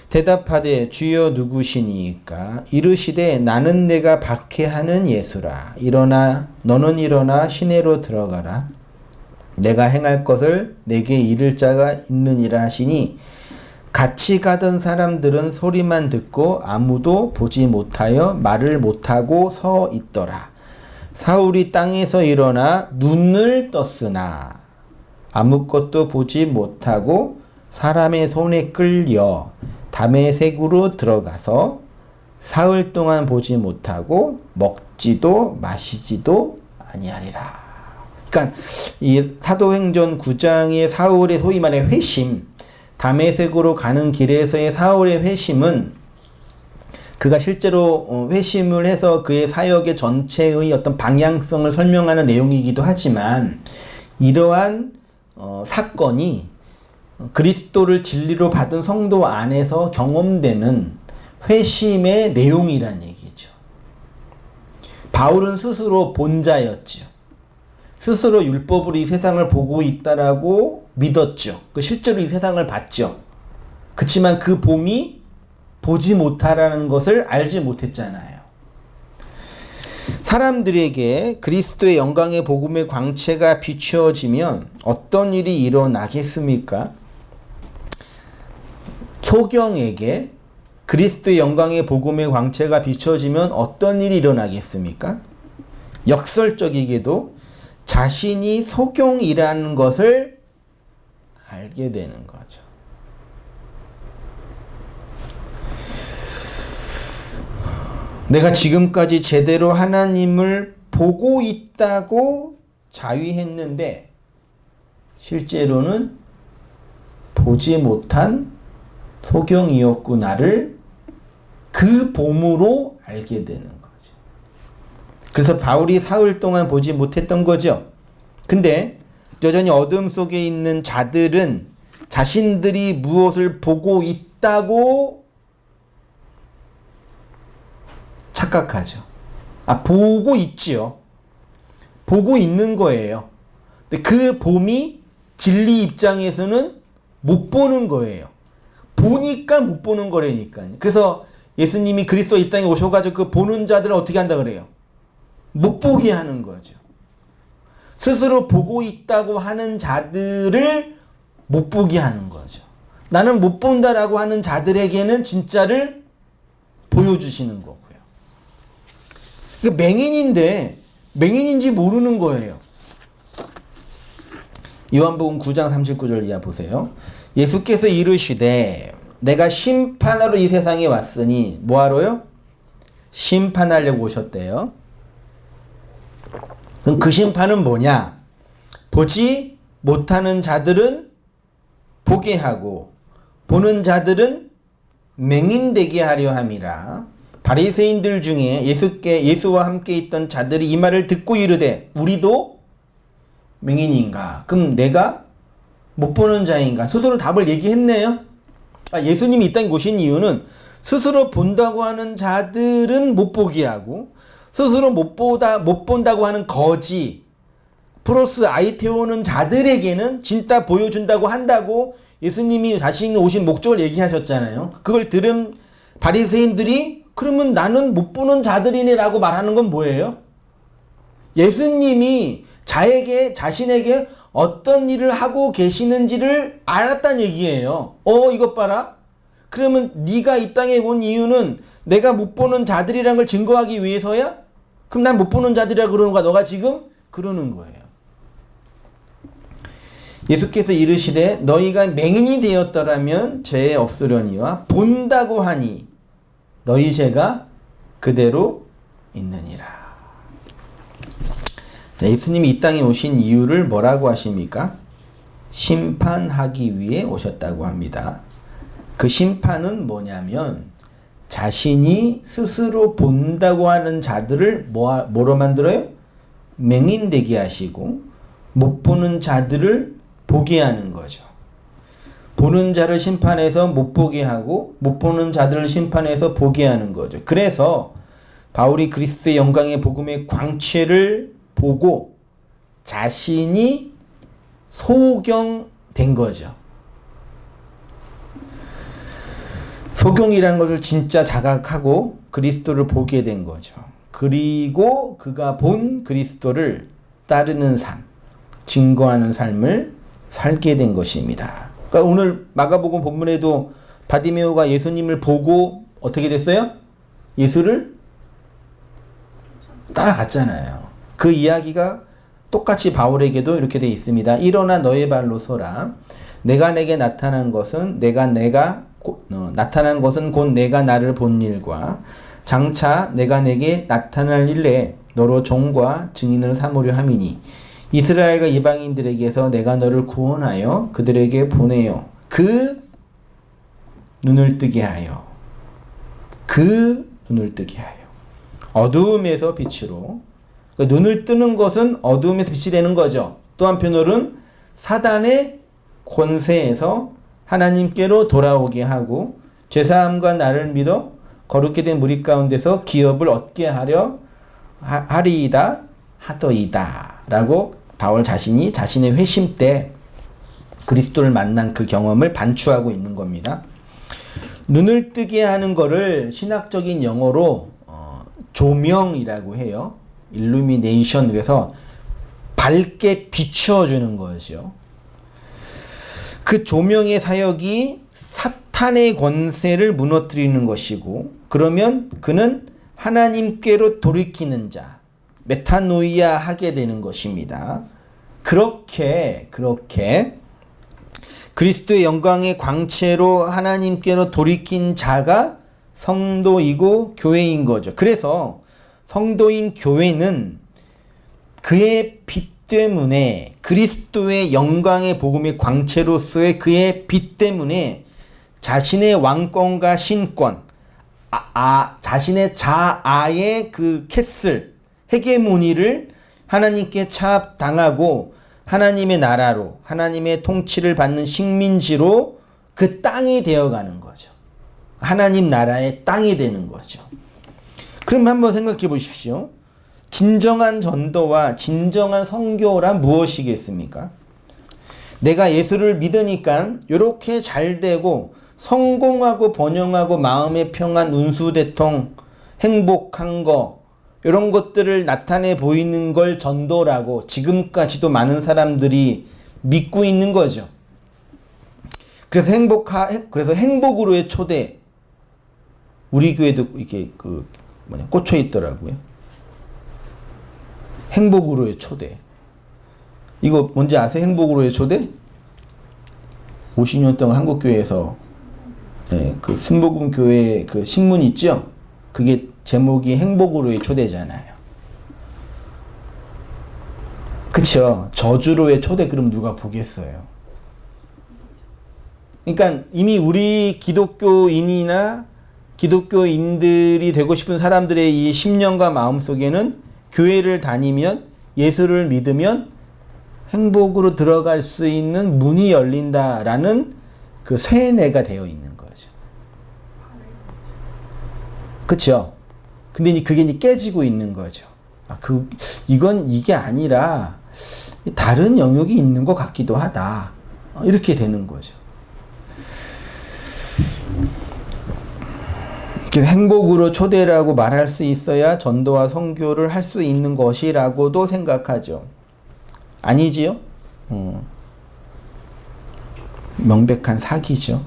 대답하되 주여 누구시니까 이르시되 나는 내가 박해하는 예수라. 너는 일어나 시내로 들어가라. 내가 행할 것을 내게 이를 자가 있느니라 하시니 같이 가던 사람들은 소리만 듣고 아무도 보지 못하여 말을 못하고 서 있더라. 사울이 땅에서 일어나 눈을 떴으나 아무것도 보지 못하고 사람의 손에 끌려 다메섹으로 들어가서 사흘 동안 보지 못하고 먹지도 마시지도 아니하리라. 그러니까 이 사도행전 9장의 사울의 소위 말해 회심, 다메섹으로 가는 길에서의 사울의 회심은 그가 실제로 회심을 해서 그의 사역의 전체의 어떤 방향성을 설명하는 내용이기도 하지만 이러한 사건이 그리스도를 진리로 받은 성도 안에서 경험되는 회심의 내용이란 얘기죠. 바울은 스스로 본자였죠. 스스로 율법으로 이 세상을 보고 있다라고 믿었죠. 실제로 이 세상을 봤죠. 그렇지만 그 봄이 보지 못하라는 것을 알지 못했잖아요. 사람들에게 그리스도의 영광의 복음의 광채가 비추어지면 어떤 일이 일어나겠습니까? 소경에게 그리스도의 영광의 복음의 광채가 비추어지면 어떤 일이 일어나겠습니까? 역설적이게도 자신이 소경이라는 것을 알게 되는 거죠. 내가 지금까지 제대로 하나님을 보고 있다고 자위했는데 실제로는 보지 못한 소경이었구나를 그 봄으로 알게 되는 거죠. 그래서 바울이 사흘 동안 보지 못했던 거죠. 근데 여전히 어둠 속에 있는 자들은 자신들이 무엇을 보고 있다고 착각하죠. 보고 있지요. 보고 있는 거예요. 근데 그 봄이 진리 입장에서는 못 보는 거예요. 보니까 못 보는 거라니까요. 그래서 예수님이 그리스도 이 땅에 오셔가지고 그 보는 자들을 어떻게 한다 그래요? 못 보게 하는 거죠. 스스로 보고 있다고 하는 자들을 못 보게 하는 거죠. 나는 못 본다라고 하는 자들에게는 진짜를 보여주시는 거고요. 그러니까 맹인인데 맹인인지 모르는 거예요. 요한복음 9장 39절 이하 보세요. 예수께서 이르시되 내가 심판하러 이 세상에 왔으니 뭐하러요? 심판하려고 오셨대요. 그럼 그 심판은 뭐냐? 보지 못하는 자들은 보게 하고 보는 자들은 맹인되게 하려 함이라. 바리새인들 중에 예수와 함께 있던 자들이 이 말을 듣고 이르되 우리도 맹인인가? 그럼 내가 못 보는 자인가? 스스로 답을 얘기했네요. 예수님이 이 땅에 오신 이유는 스스로 본다고 하는 자들은 못 보게 하고 스스로 못 본다고 하는 거지 플러스 아이 태우는 자들에게는 진짜 보여준다고 한다고 예수님이 자신이 오신 목적을 얘기하셨잖아요. 그걸 들은 바리새인들이 그러면 나는 못 보는 자들이네 라고 말하는 건 뭐예요? 예수님이 자신에게 어떤 일을 하고 계시는지를 알았다는 얘기예요. 이것 봐라. 그러면 네가 이 땅에 온 이유는 내가 못 보는 자들이라는 걸 증거하기 위해서야? 그럼 난 못 보는 자들이라 그러는 거야. 너가 지금 그러는 거예요. 예수께서 이르시되 너희가 맹인이 되었더라면 죄 없으려니와 본다고 하니 너희 죄가 그대로 있느니라. 자, 예수님이 이 땅에 오신 이유를 뭐라고 하십니까? 심판하기 위해 오셨다고 합니다. 그 심판은 뭐냐면 자신이 스스로 본다고 하는 자들을 뭐로 만들어요? 맹인되게 하시고 못 보는 자들을 보게 하는 거죠. 보는 자를 심판해서 못 보게 하고 못 보는 자들을 심판해서 보게 하는 거죠. 그래서 바울이 그리스도의 영광의 복음의 광채를 보고 자신이 소경된 거죠. 소경이라는 것을 진짜 자각하고 그리스도를 보게 된 거죠. 그리고 그가 본 그리스도를 따르는 삶, 증거하는 삶을 살게 된 것입니다. 그러니까 오늘 마가복음 본문에도 바디메오가 예수님을 보고 어떻게 됐어요? 예수를 따라갔잖아요. 그 이야기가 똑같이 바울에게도 이렇게 되어 있습니다. 일어나 너의 발로 서라. 내가 내게 나타난 것은 나타난 것은 곧 내가 나를 본 일과 장차 내가 내게 나타날 일에 너로 종과 증인을 삼으려 함이니 이스라엘과 이방인들에게서 내가 너를 구원하여 그들에게 보내요. 그 눈을 뜨게 하여 어두움에서 빛으로. 그러니까 눈을 뜨는 것은 어두움에서 빛이 되는 거죠. 또 한편으로는 사단의 권세에서 하나님께로 돌아오게 하고 죄사함과 나를 믿어 거룩게 된 무리 가운데서 기업을 얻게 하더이다 라고 바울 자신이 자신의 회심 때 그리스도를 만난 그 경험을 반추하고 있는 겁니다. 눈을 뜨게 하는 거를 신학적인 영어로 조명이라고 해요. 일루미네이션. 그래서 밝게 비추어주는 거죠. 그 조명의 사역이 사탄의 권세를 무너뜨리는 것이고 그러면 그는 하나님께로 돌이키는 자, 메타노이아 하게 되는 것입니다. 그렇게 그리스도의 영광의 광채로 하나님께로 돌이킨 자가 성도이고 교회인 거죠. 그래서 성도인 교회는 그의 빛 때문에 그리스도의 영광의 복음의 광채로서의 그의 빛 때문에 자신의 왕권과 신권, 자신의 자아의 그 캐슬, 헤게모니를 하나님께 차압당하고 하나님의 나라로 하나님의 통치를 받는 식민지로 그 땅이 되어가는 거죠. 하나님 나라의 땅이 되는 거죠. 그럼 한번 생각해 보십시오. 진정한 전도와 진정한 선교란 무엇이겠습니까? 내가 예수를 믿으니까 이렇게 잘 되고 성공하고 번영하고 마음의 평안, 운수대통, 행복한 거 이런 것들을 나타내 보이는 걸 전도라고 지금까지도 많은 사람들이 믿고 있는 거죠. 그래서 행복으로의 초대, 우리 교회도 이렇게 꽂혀 있더라고요. 행복으로의 초대. 이거 뭔지 아세요? 행복으로의 초대? 50년 동안 한국교회에서 그 순복음 교회 그 신문 있죠? 그게 제목이 행복으로의 초대잖아요. 그쵸? 저주로의 초대 그럼 누가 보겠어요? 그러니까 이미 우리 기독교인이나 기독교인들이 되고 싶은 사람들의 이 심령과 마음 속에는 교회를 다니면 예수를 믿으면 행복으로 들어갈 수 있는 문이 열린다라는 그 세뇌가 되어 있는 거죠. 그쵸? 근데 그게 이제 깨지고 있는 거죠. 이건 이게 아니라 다른 영역이 있는 것 같기도 하다. 이렇게 되는 거죠. 행복으로 초대라고 말할 수 있어야 전도와 선교를 할 수 있는 것이라고도 생각하죠. 아니지요? 명백한 사기죠.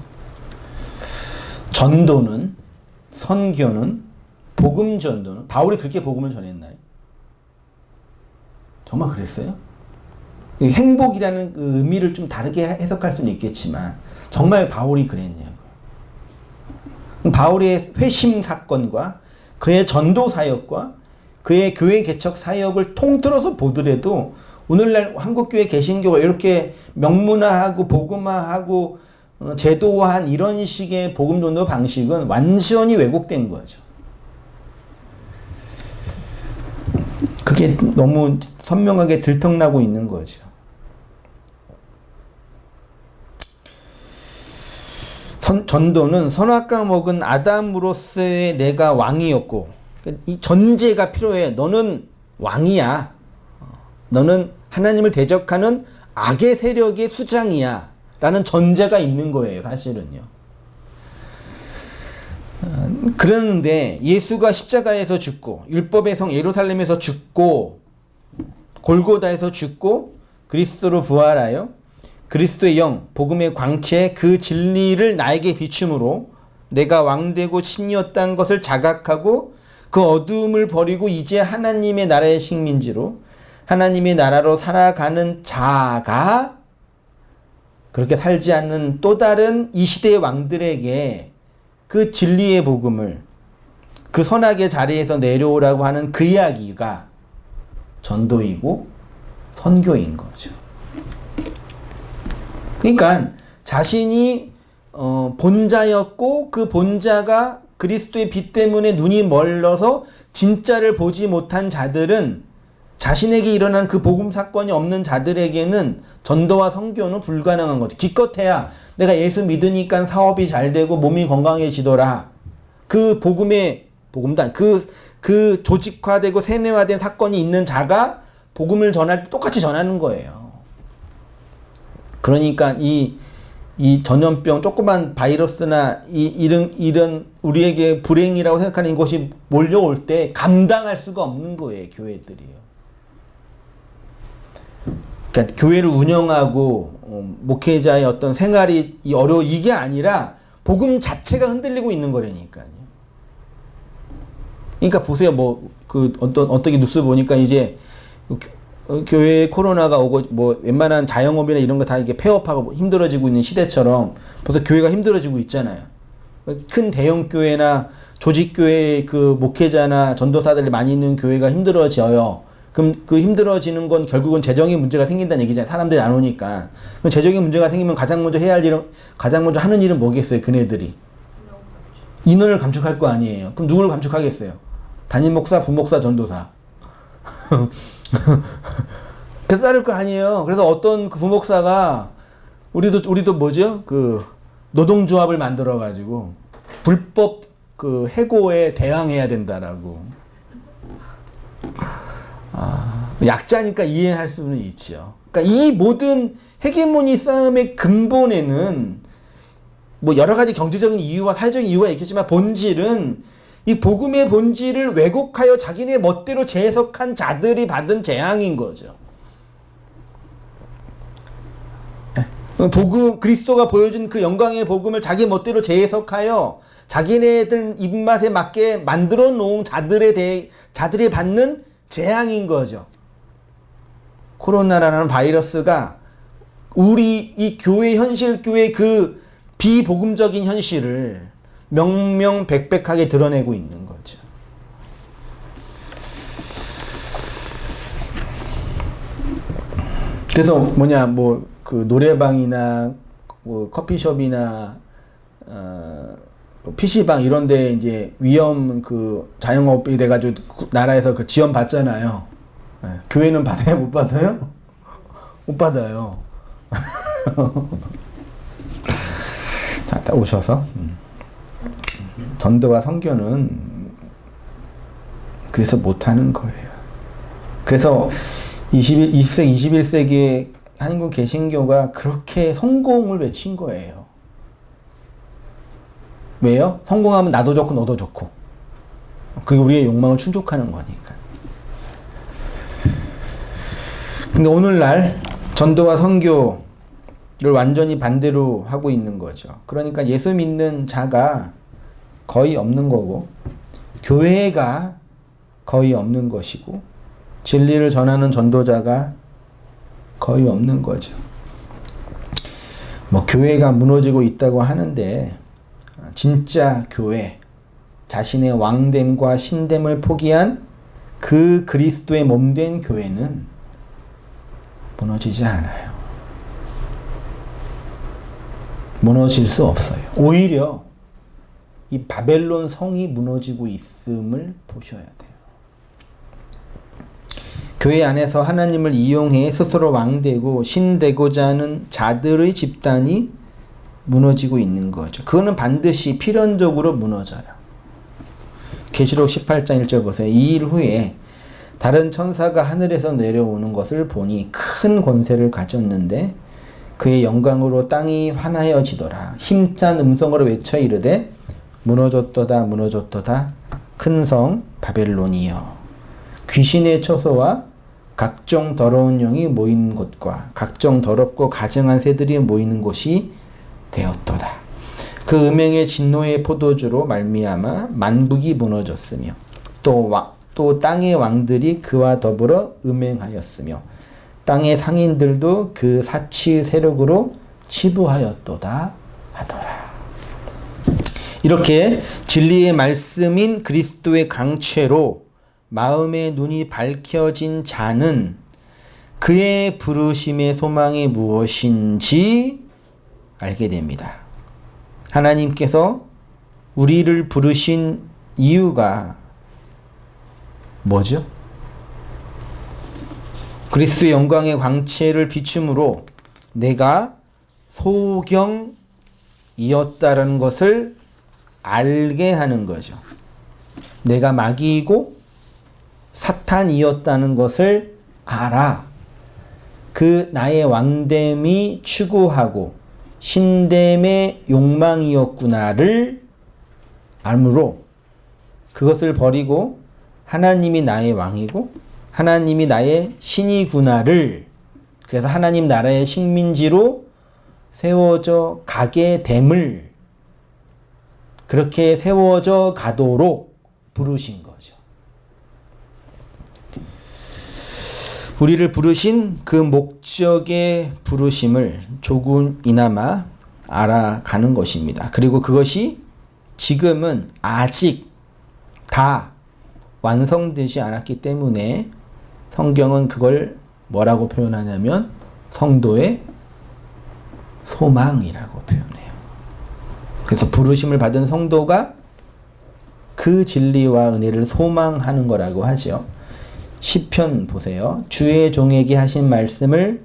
전도는, 선교는, 복음 전도는, 바울이 그렇게 복음을 전했나요? 정말 그랬어요? 행복이라는 그 의미를 좀 다르게 해석할 수는 있겠지만 정말 바울이 그랬냐고요. 바울의 회심 사건과 그의 전도 사역과 그의 교회 개척 사역을 통틀어서 보더라도 오늘날 한국교회 개신교가 이렇게 명문화하고 복음화하고 제도화한 이런 식의 복음 전도 방식은 완전히 왜곡된 거죠. 그게 너무 선명하게 들통나고 있는 거죠. 전도는 선악과 먹은 아담으로서의 내가 왕이었고 이 전제가 필요해. 너는 왕이야. 너는 하나님을 대적하는 악의 세력의 수장이야. 라는 전제가 있는 거예요. 사실은요. 그러는데 예수가 십자가에서 죽고 율법의 성 예루살렘에서 죽고 골고다에서 죽고 그리스도로 부활하여 그리스도의 영, 복음의 광채 그 진리를 나에게 비춤으로 내가 왕되고 신이었다는 것을 자각하고 그 어두움을 버리고 이제 하나님의 나라의 식민지로 하나님의 나라로 살아가는 자가 그렇게 살지 않는 또 다른 이 시대의 왕들에게 그 진리의 복음을 그 선악의 자리에서 내려오라고 하는 그 이야기가 전도이고 선교인 거죠. 그러니까 자신이 본자였고 그 본자가 그리스도의 빛 때문에 눈이 멀어서 진짜를 보지 못한 자들은 자신에게 일어난 그 복음 사건이 없는 자들에게는 전도와 선교는 불가능한 거죠. 기껏해야 내가 예수 믿으니까 사업이 잘 되고 몸이 건강해지더라. 그 복음단 그 조직화되고 세뇌화된 사건이 있는 자가 복음을 전할 때 똑같이 전하는 거예요. 그러니까 이 전염병, 조그만 바이러스나 이런 우리에게 불행이라고 생각하는 것이 몰려올 때 감당할 수가 없는 거예요, 교회들이요. 그러니까 교회를 운영하고 목회자의 어떤 생활이 이게 아니라 복음 자체가 흔들리고 있는 거라니까요. 그러니까 보세요, 어떻게 뉴스 보니까 이제 교회에 코로나가 오고 웬만한 자영업이나 이런 거 다 이게 폐업하고 힘들어지고 있는 시대처럼 벌써 교회가 힘들어지고 있잖아요. 큰 대형 교회나 조직 교회 그 목회자나 전도사들이 많이 있는 교회가 힘들어져요. 그럼 그 힘들어지는 건 결국은 재정의 문제가 생긴다는 얘기잖아요. 사람들이 안 오니까. 그럼 재정의 문제가 생기면 가장 먼저 하는 일은 뭐겠어요? 그네들이 인원을 감축할 거 아니에요. 그럼 누구를 감축하겠어요? 담임 목사, 부목사, 전도사. 그래서 자를 거 아니에요. 그래서 어떤 그 부목사가 우리도 뭐죠? 그 노동조합을 만들어 가지고 불법 그 해고에 대항해야 된다라고. 약자니까 이해할 수는 있죠. 그러니까 이 모든 헤게모니 싸움의 근본에는 뭐 여러 가지 경제적인 이유와 사회적인 이유가 있겠지만 본질은 이 복음의 본질을 왜곡하여 자기네 멋대로 재해석한 자들이 받은 재앙인 거죠. 복음, 그리스도가 보여준 그 영광의 복음을 자기 멋대로 재해석하여 자기네들 입맛에 맞게 만들어 놓은 자들이 받는 재앙인 거죠. 코로나라는 바이러스가 우리 이 교회 현실, 교회 그 비복음적인 현실을 명명백백하게 드러내고 있는 거죠. 그래서 그 노래방이나 뭐 커피숍이나 PC방 이런 데 이제 위험 그 자영업이 돼가지고 나라에서 그 지원 받잖아요. 네. 교회는 받아요? 못 받아요? 못 받아요. 자, 딱 오셔서 전도와 선교는 그래서 못하는 거예요. 그래서 20세기, 21세기에 한국 개신교가 그렇게 성공을 외친 거예요. 왜요? 성공하면 나도 좋고 너도 좋고. 그게 우리의 욕망을 충족하는 거니까. 근데 오늘날 전도와 선교를 완전히 반대로 하고 있는 거죠. 그러니까 예수 믿는 자가 거의 없는 거고, 교회가 거의 없는 것이고, 진리를 전하는 전도자가 거의 없는 거죠. 뭐 교회가 무너지고 있다고 하는데 진짜 교회, 자신의 왕됨과 신됨을 포기한 그 그리스도의 몸된 교회는 무너지지 않아요. 무너질 수 없어요. 오히려 이 바벨론 성이 무너지고 있음을 보셔야 돼요. 교회 안에서 하나님을 이용해 스스로 왕되고 신되고자 하는 자들의 집단이 무너지고 있는 거죠. 그거는 반드시 필연적으로 무너져요. 계시록 18장 1절 보세요. 이 일 후에 다른 천사가 하늘에서 내려오는 것을 보니 큰 권세를 가졌는데 그의 영광으로 땅이 환하여지더라. 힘찬 음성으로 외쳐 이르되 무너졌도다 무너졌도다 큰 성 바벨론이여. 귀신의 처소와 각종 더러운 영이 모이는 곳과 각종 더럽고 가증한 새들이 모이는 곳이 되었도다. 그 음행의 진노의 포도주로 말미암아 만국이 무너졌으며 또 땅의 왕들이 그와 더불어 음행하였으며 땅의 상인들도 그 사치의 세력으로 치부하였도다 하더라. 이렇게 진리의 말씀인 그리스도의 강체로 마음의 눈이 밝혀진 자는 그의 부르심의 소망이 무엇인지 알게 됩니다. 하나님께서 우리를 부르신 이유가 뭐죠? 그리스도의 영광의 광채를 비춤으로 내가 소경이었다는 것을 알게 하는 거죠. 내가 마귀이고 사탄이었다는 것을 알아. 그 나의 왕됨이 추구하고 신됨의 욕망이었구나를 알므로 그것을 버리고 하나님이 나의 왕이고 하나님이 나의 신이구나를, 그래서 하나님 나라의 식민지로 세워져 가게 됨을, 그렇게 세워져 가도록 부르신 거죠. 우리를 부르신 그 목적의 부르심을 조금이나마 알아가는 것입니다. 그리고 그것이 지금은 아직 다 완성되지 않았기 때문에 성경은 그걸 뭐라고 표현하냐면 성도의 소망이라고 표현해요. 그래서 부르심을 받은 성도가 그 진리와 은혜를 소망하는 거라고 하죠. 시편 보세요. 주의 종에게 하신 말씀을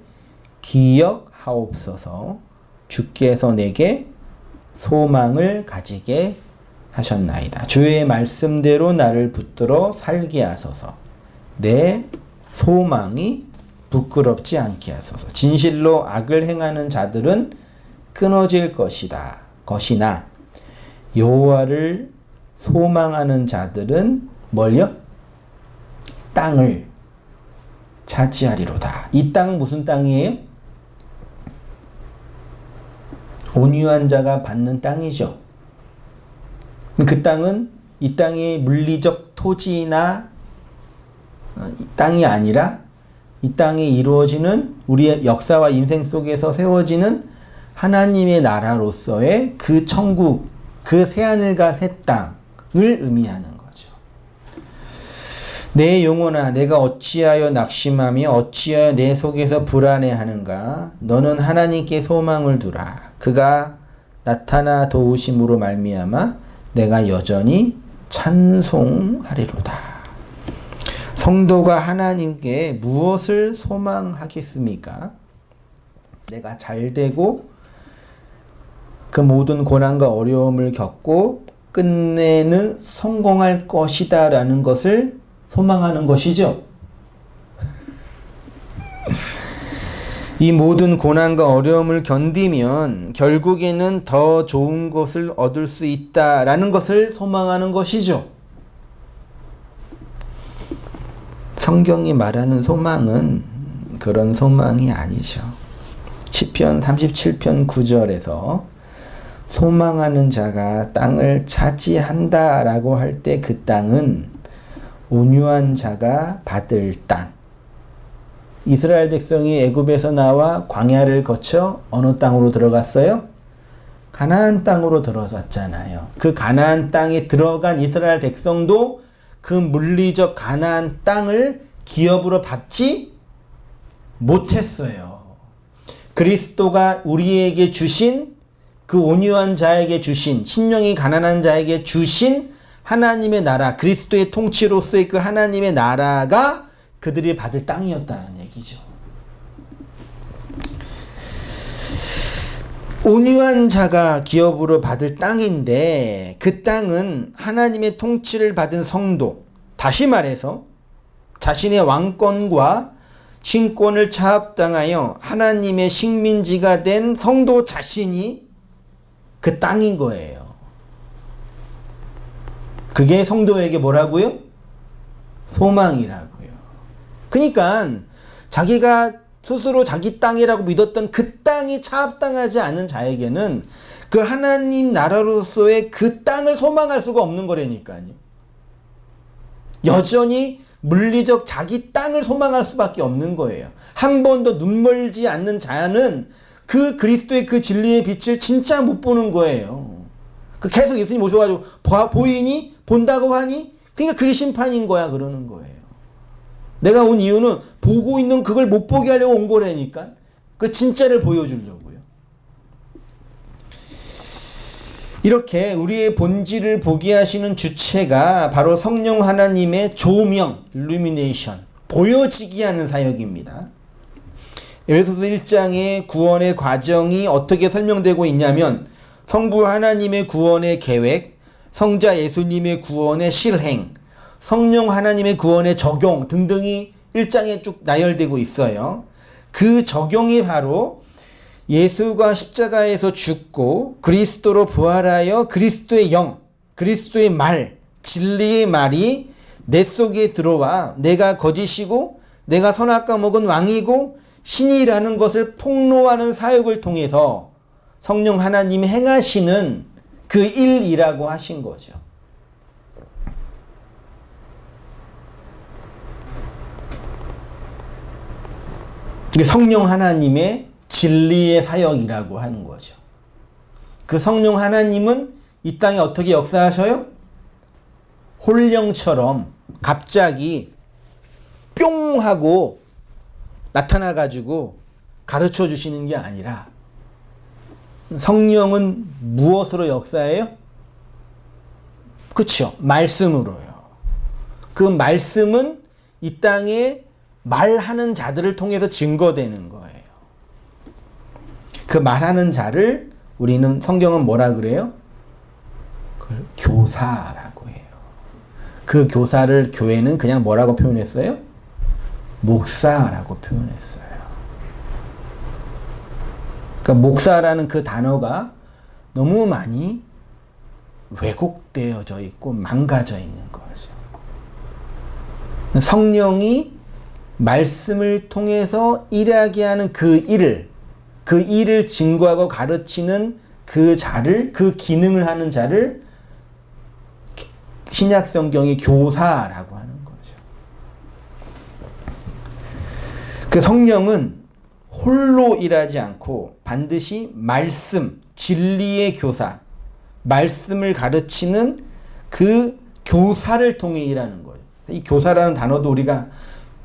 기억하옵소서. 주께서 내게 소망을 가지게 하셨나이다. 주의 말씀대로 나를 붙들어 살게 하소서. 내 소망이 부끄럽지 않게 하소서. 진실로 악을 행하는 자들은 끊어질 것이나 여호와를 소망하는 자들은 뭘요? 땅을 차지하리로다. 이 땅 무슨 땅이에요? 온유한 자가 받는 땅이죠. 그 땅은 이 땅의 물리적 토지나 땅이 아니라 이 땅에 이루어지는 우리의 역사와 인생 속에서 세워지는 하나님의 나라로서의 그 천국, 그 새하늘과 새 땅을 의미하는 거죠. 내 영혼아, 내가 어찌하여 낙심하며 어찌하여 내 속에서 불안해하는가? 너는 하나님께 소망을 두라. 그가 나타나 도우심으로 말미암아 내가 여전히 찬송하리로다. 성도가 하나님께 무엇을 소망하겠습니까? 내가 잘되고 그 모든 고난과 어려움을 겪고 끝내는 성공할 것이다 라는 것을 소망하는 것이죠. 이 모든 고난과 어려움을 견디면 결국에는 더 좋은 것을 얻을 수 있다라는 것을 소망하는 것이죠. 성경이 말하는 소망은 그런 소망이 아니죠. 시편 37편 9절에서 소망하는 자가 땅을 차지한다라고 할 때 그 땅은 온유한 자가 받을 땅. 이스라엘 백성이 애굽에서 나와 광야를 거쳐 어느 땅으로 들어갔어요? 가나안 땅으로 들어갔잖아요. 그 가나안 땅에 들어간 이스라엘 백성도 그 물리적 가나안 땅을 기업으로 받지 못했어요. 그리스도가 우리에게 주신 그 온유한 자에게 주신 심령이 가난한 자에게 주신 하나님의 나라, 그리스도의 통치로서의 그 하나님의 나라가 그들이 받을 땅이었다는 얘기죠. 온유한 자가 기업으로 받을 땅인데 그 땅은 하나님의 통치를 받은 성도, 다시 말해서 자신의 왕권과 신권을 차압당하여 하나님의 식민지가 된 성도 자신이 그 땅인 거예요. 그게 성도에게 뭐라고요? 소망이라고요. 그러니까 자기가 스스로 자기 땅이라고 믿었던 그 땅이 차압당하지 않은 자에게는 그 하나님 나라로서의 그 땅을 소망할 수가 없는 거라니까요. 여전히 물리적 자기 땅을 소망할 수밖에 없는 거예요. 한 번도 눈멀지 않는 자는 그 그리스도의 그 진리의 빛을 진짜 못 보는 거예요. 계속 예수님 오셔가지고 보이니? 본다고 하니? 그러니까 그게 심판인 거야 그러는 거예요. 내가 온 이유는 보고 있는 그걸 못 보게 하려고 온 거라니까. 그 진짜를 보여주려고요. 이렇게 우리의 본질을 보게 하시는 주체가 바로 성령 하나님의 조명, illumination, 보여지게 하는 사역입니다. 에베소서 1장의 구원의 과정이 어떻게 설명되고 있냐면 성부 하나님의 구원의 계획, 성자 예수님의 구원의 실행, 성령 하나님의 구원의 적용 등등이 1장에 쭉 나열되고 있어요. 그 적용이 바로 예수가 십자가에서 죽고 그리스도로 부활하여 그리스도의 영, 그리스도의 말, 진리의 말이 내 속에 들어와 내가 거짓이고 내가 선악과 먹은 왕이고 신이라는 것을 폭로하는 사역을 통해서 성령 하나님이 행하시는 그 일이라고 하신 거죠. 성령 하나님의 진리의 사역이라고 하는 거죠. 그 성령 하나님은 이 땅에 어떻게 역사하셔요? 홀령처럼 갑자기 뿅 하고 나타나가지고 가르쳐 주시는 게 아니라 성령은 무엇으로 역사해요? 그렇죠. 말씀으로요. 그 말씀은 이 땅에 말하는 자들을 통해서 증거되는 거예요. 그 말하는 자를 우리는 성경은 뭐라 그래요? 그걸 교사라고 해요. 그 교사를 교회는 그냥 뭐라고 표현했어요? 목사라고 표현했어요. 그러니까 목사라는 그 단어가 너무 많이 왜곡되어져 있고 망가져 있는 거죠. 성령이 말씀을 통해서 일하게 하는 그 일을 증거하고 가르치는 그 자를, 그 기능을 하는 자를 신약 성경이 교사라고 하는 거죠. 그 성령은 홀로 일하지 않고 반드시 말씀, 진리의 교사, 말씀을 가르치는 그 교사를 통해 일하는 거예요. 이 교사라는 단어도 우리가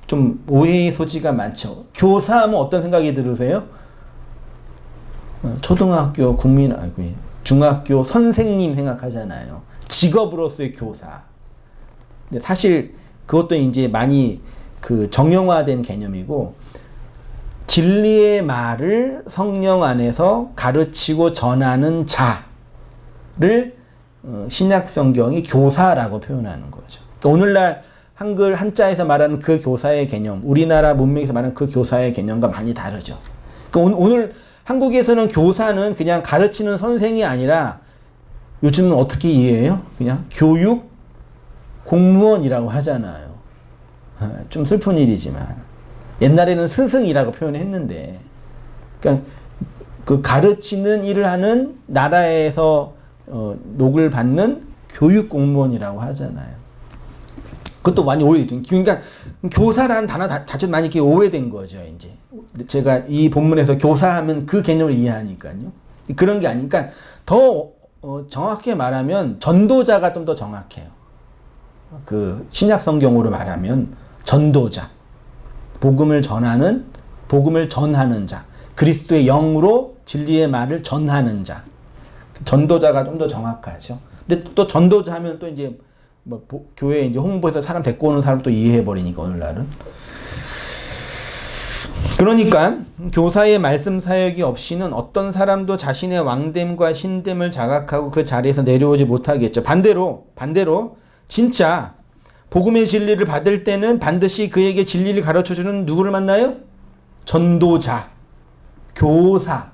좀 오해의 소지가 많죠. 교사하면 어떤 생각이 들으세요? 초등학교 중학교 선생님 생각하잖아요. 직업으로서의 교사. 근데 사실 그것도 이제 많이 그 정형화된 개념이고, 진리의 말을 성령 안에서 가르치고 전하는 자를 신약 성경이 교사라고 표현하는 거죠. 그러니까 오늘날 한글 한자에서 말하는 그 교사의 개념, 우리나라 문맥에서 말하는 그 교사의 개념과 많이 다르죠. 그러니까 오늘 한국에서는 교사는 그냥 가르치는 선생이 아니라 요즘은 어떻게 이해해요? 그냥 교육 공무원이라고 하잖아요. 좀 슬픈 일이지만 옛날에는 스승이라고 표현했는데, 그러니까 그 가르치는 일을 하는 나라에서 녹을 받는 교육 공무원이라고 하잖아요. 그것도 많이 오해됐죠. 그러니까 교사라는 단어 자체도 많이 이렇게 오해된 거죠. 이제 제가 이 본문에서 교사하면 그 개념을 이해하니까요. 그런 게 아니니까 더 정확하게 말하면 전도자가 좀 더 정확해요. 그 신약 성경으로 말하면 전도자, 복음을 전하는 자, 그리스도의 영으로 진리의 말을 전하는 자, 전도자가 좀 더 정확하죠. 근데 또 전도자 하면 또 이제 뭐 교회에 이제 홍보해서 사람 데리고 오는 사람 또 이해해 버리니까 오늘날은. 그러니까 교사의 말씀 사역이 없이는 어떤 사람도 자신의 왕됨과 신됨을 자각하고 그 자리에서 내려오지 못하겠죠. 반대로 진짜 복음의 진리를 받을 때는 반드시 그에게 진리를 가르쳐주는 누구를 만나요? 전도자, 교사,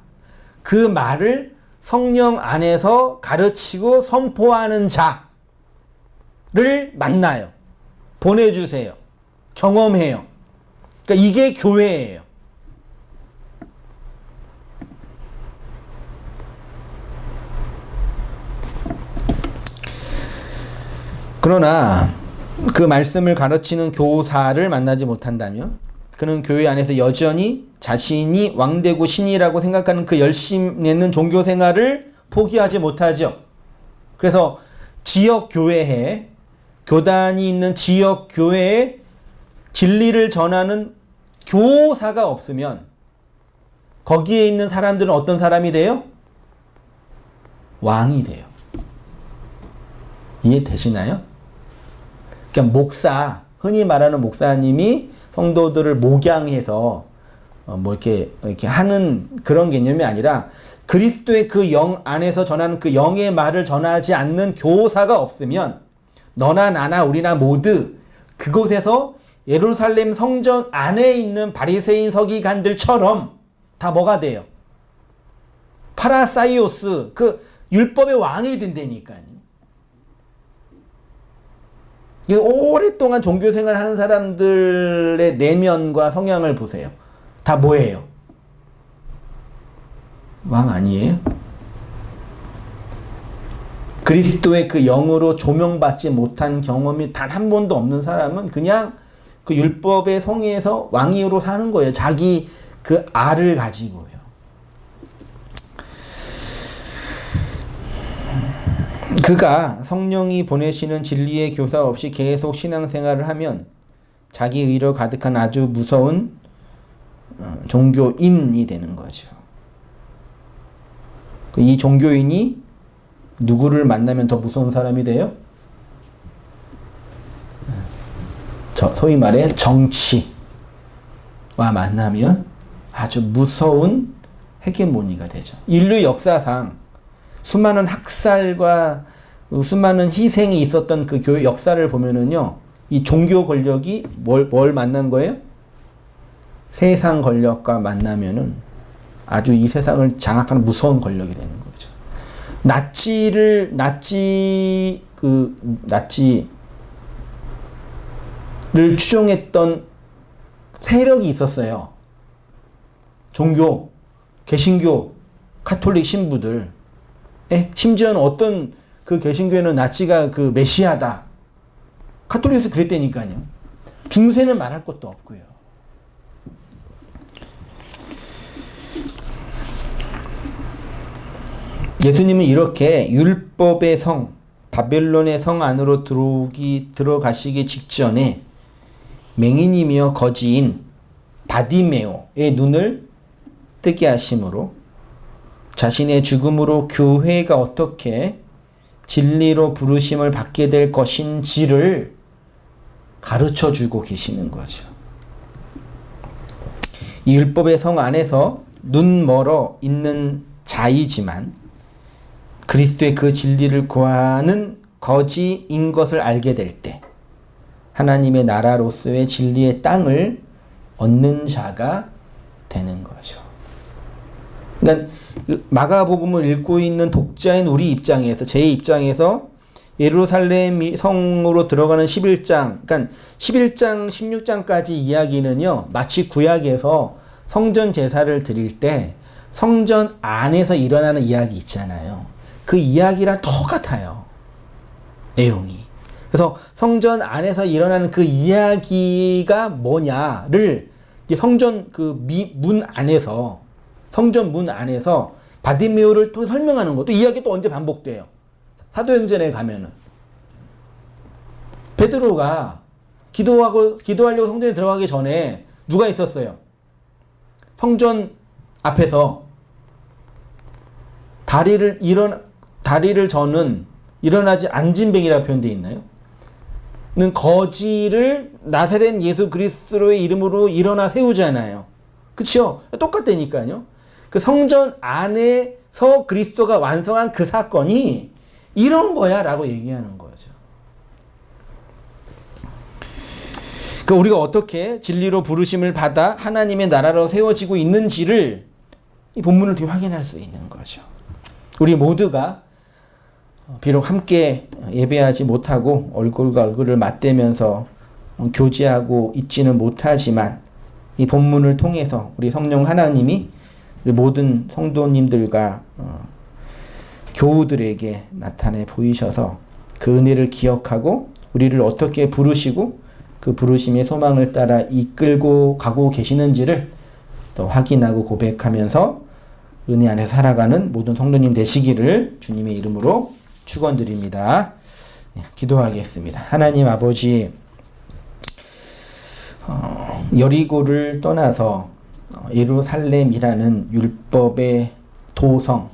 그 말을 성령 안에서 가르치고 선포하는 자를 만나요. 보내주세요. 경험해요. 그러니까 이게 교회예요. 그러나 그 말씀을 가르치는 교사를 만나지 못한다면 그는 교회 안에서 여전히 자신이 왕되고 신이라고 생각하는 그 열심 내는 종교 생활을 포기하지 못하죠. 그래서 지역 교회에, 교단이 있는 지역 교회에 진리를 전하는 교사가 없으면 거기에 있는 사람들은 어떤 사람이 돼요? 왕이 돼요. 이해되시나요? 그러니까 목사, 흔히 말하는 목사님이 성도들을 목양해서 뭐 이렇게 하는 그런 개념이 아니라 그리스도의 그 영 안에서 전하는 그 영의 말을 전하지 않는 교사가 없으면 너나 나나 우리나 모두 그곳에서 예루살렘 성전 안에 있는 바리새인 서기관들처럼 다 뭐가 돼요? 파라사이오스, 그 율법의 왕이 된다니까요. 오랫동안 종교생활 하는 사람들의 내면과 성향을 보세요. 다 뭐예요? 왕 아니에요? 그리스도의 그 영으로 조명받지 못한 경험이 단 한 번도 없는 사람은 그냥 그 율법의 성에서 왕이로 사는 거예요. 자기 그 알을 가지고요. 그가 성령이 보내시는 진리의 교사 없이 계속 신앙생활을 하면 자기 의로 가득한 아주 무서운 종교인이 되는 거죠. 이 종교인이 누구를 만나면 더 무서운 사람이 돼요? 소위 말해 정치와 만나면 아주 무서운 헤게모니가 되죠. 인류 역사상 수많은 학살과 수많은 희생이 있었던 그 교회 역사를 보면은요, 이 종교 권력이 뭘 만난 거예요? 세상 권력과 만나면은 아주 이 세상을 장악하는 무서운 권력이 되는 거죠. 나치를 추종했던 세력이 있었어요. 종교, 개신교, 카톨릭 신부들. 심지어는 어떤 그 개신교에는 나치가 그 메시아다. 카톨릭에서 그랬다니까요. 중세는 말할 것도 없고요. 예수님은 이렇게 율법의 성, 바벨론의 성 안으로 들어가시기 직전에 맹인이며 거지인 바디메오의 눈을 뜨게 하심으로 자신의 죽음으로 교회가 어떻게 진리로 부르심을 받게 될 것인지를 가르쳐 주고 계시는 거죠. 이 율법의 성 안에서 눈 멀어 있는 자이지만 그리스도의 그 진리를 구하는 거지인 것을 알게 될 때 하나님의 나라로서의 진리의 땅을 얻는 자가 되는 거죠. 그러니까 마가복음을 읽고 있는 독자인 우리 입장에서, 제 입장에서 예루살렘 성으로 들어가는 11장, 그러니까 11장, 16장까지 이야기는요, 마치 구약에서 성전 제사를 드릴 때 성전 안에서 일어나는 이야기 있잖아요. 그 이야기랑 똑같아요. 내용이. 그래서 성전 안에서 일어나는 그 이야기가 뭐냐를 성전 그 문 안에서, 성전 문 안에서 바디메오를 통해 설명하는 것도 이야기 또 언제 반복돼요? 사도행전에 가면은 베드로가 기도하려고 성전에 들어가기 전에 누가 있었어요? 성전 앞에서 다리를 저는 일어나지 앉은뱅이라고 표현되어 있나요? 는 거지를 나사렛 예수 그리스도의 이름으로 일어나 세우잖아요. 그쵸? 똑같다니까요. 그 성전 안에서 그리스도가 완성한 그 사건이 이런 거야 라고 얘기하는 거죠. 그 우리가 어떻게 진리로 부르심을 받아 하나님의 나라로 세워지고 있는지를 이 본문을 통해 확인할 수 있는 거죠. 우리 모두가 비록 함께 예배하지 못하고 얼굴과 얼굴을 맞대면서 교제하고 있지는 못하지만 이 본문을 통해서 우리 성령 하나님이 우리 모든 성도님들과 교우들에게 나타내 보이셔서 그 은혜를 기억하고 우리를 어떻게 부르시고 그 부르심의 소망을 따라 이끌고 가고 계시는지를 또 확인하고 고백하면서 은혜 안에 살아가는 모든 성도님 되시기를 주님의 이름으로 축원드립니다. 기도하겠습니다. 하나님 아버지, 여리고를 떠나서 예루살렘이라는 율법의 도성,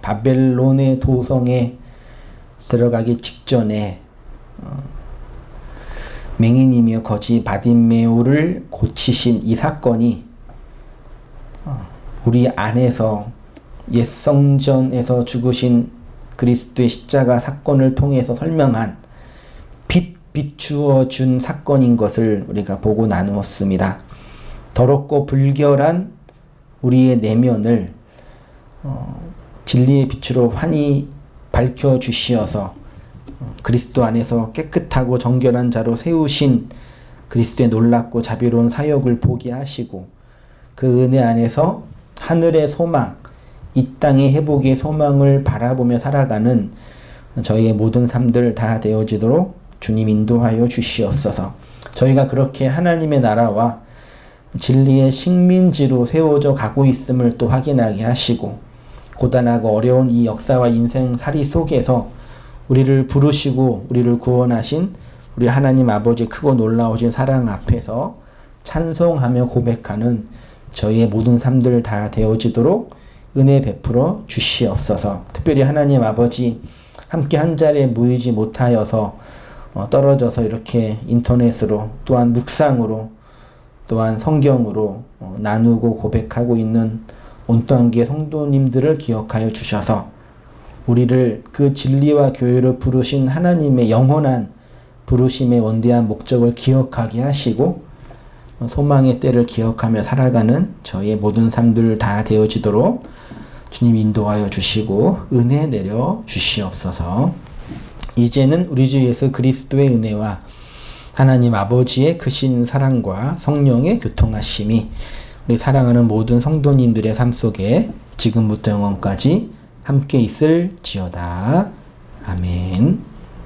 바벨론의 도성에 들어가기 직전에 맹인이며 거지 바디메오를 고치신 이 사건이 우리 안에서 옛 성전에서 죽으신 그리스도의 십자가 사건을 통해서 설명한 비추어 준 사건인 것을 우리가 보고 나누었습니다. 더럽고 불결한 우리의 내면을 진리의 빛으로 환히 밝혀 주시어서 그리스도 안에서 깨끗하고 정결한 자로 세우신 그리스도의 놀랍고 자비로운 사역을 보게 하시고 그 은혜 안에서 하늘의 소망, 이 땅의 회복의 소망을 바라보며 살아가는 저희의 모든 삶들 다 되어지도록 주님 인도하여 주시옵소서. 저희가 그렇게 하나님의 나라와 진리의 식민지로 세워져 가고 있음을 또 확인하게 하시고 고단하고 어려운 이 역사와 인생살이 속에서 우리를 부르시고 우리를 구원하신 우리 하나님 아버지 크고 놀라우신 사랑 앞에서 찬송하며 고백하는 저희의 모든 삶들 다 되어지도록 은혜 베풀어 주시옵소서. 특별히 하나님 아버지 함께 한 자리에 모이지 못하여서 떨어져서 이렇게 인터넷으로 또한 묵상으로 또한 성경으로 나누고 고백하고 있는 온떠한계 성도님들을 기억하여 주셔서 우리를 그 진리와 교회로 부르신 하나님의 영원한 부르심의 원대한 목적을 기억하게 하시고 소망의 때를 기억하며 살아가는 저의 모든 삶들 다 되어지도록 주님 인도하여 주시고 은혜 내려 주시옵소서. 이제는 우리 주 예수 그리스도의 은혜와 하나님 아버지의 크신 사랑과 성령의 교통하심이 우리 사랑하는 모든 성도님들의 삶 속에 지금부터 영원까지 함께 있을지어다. 아멘.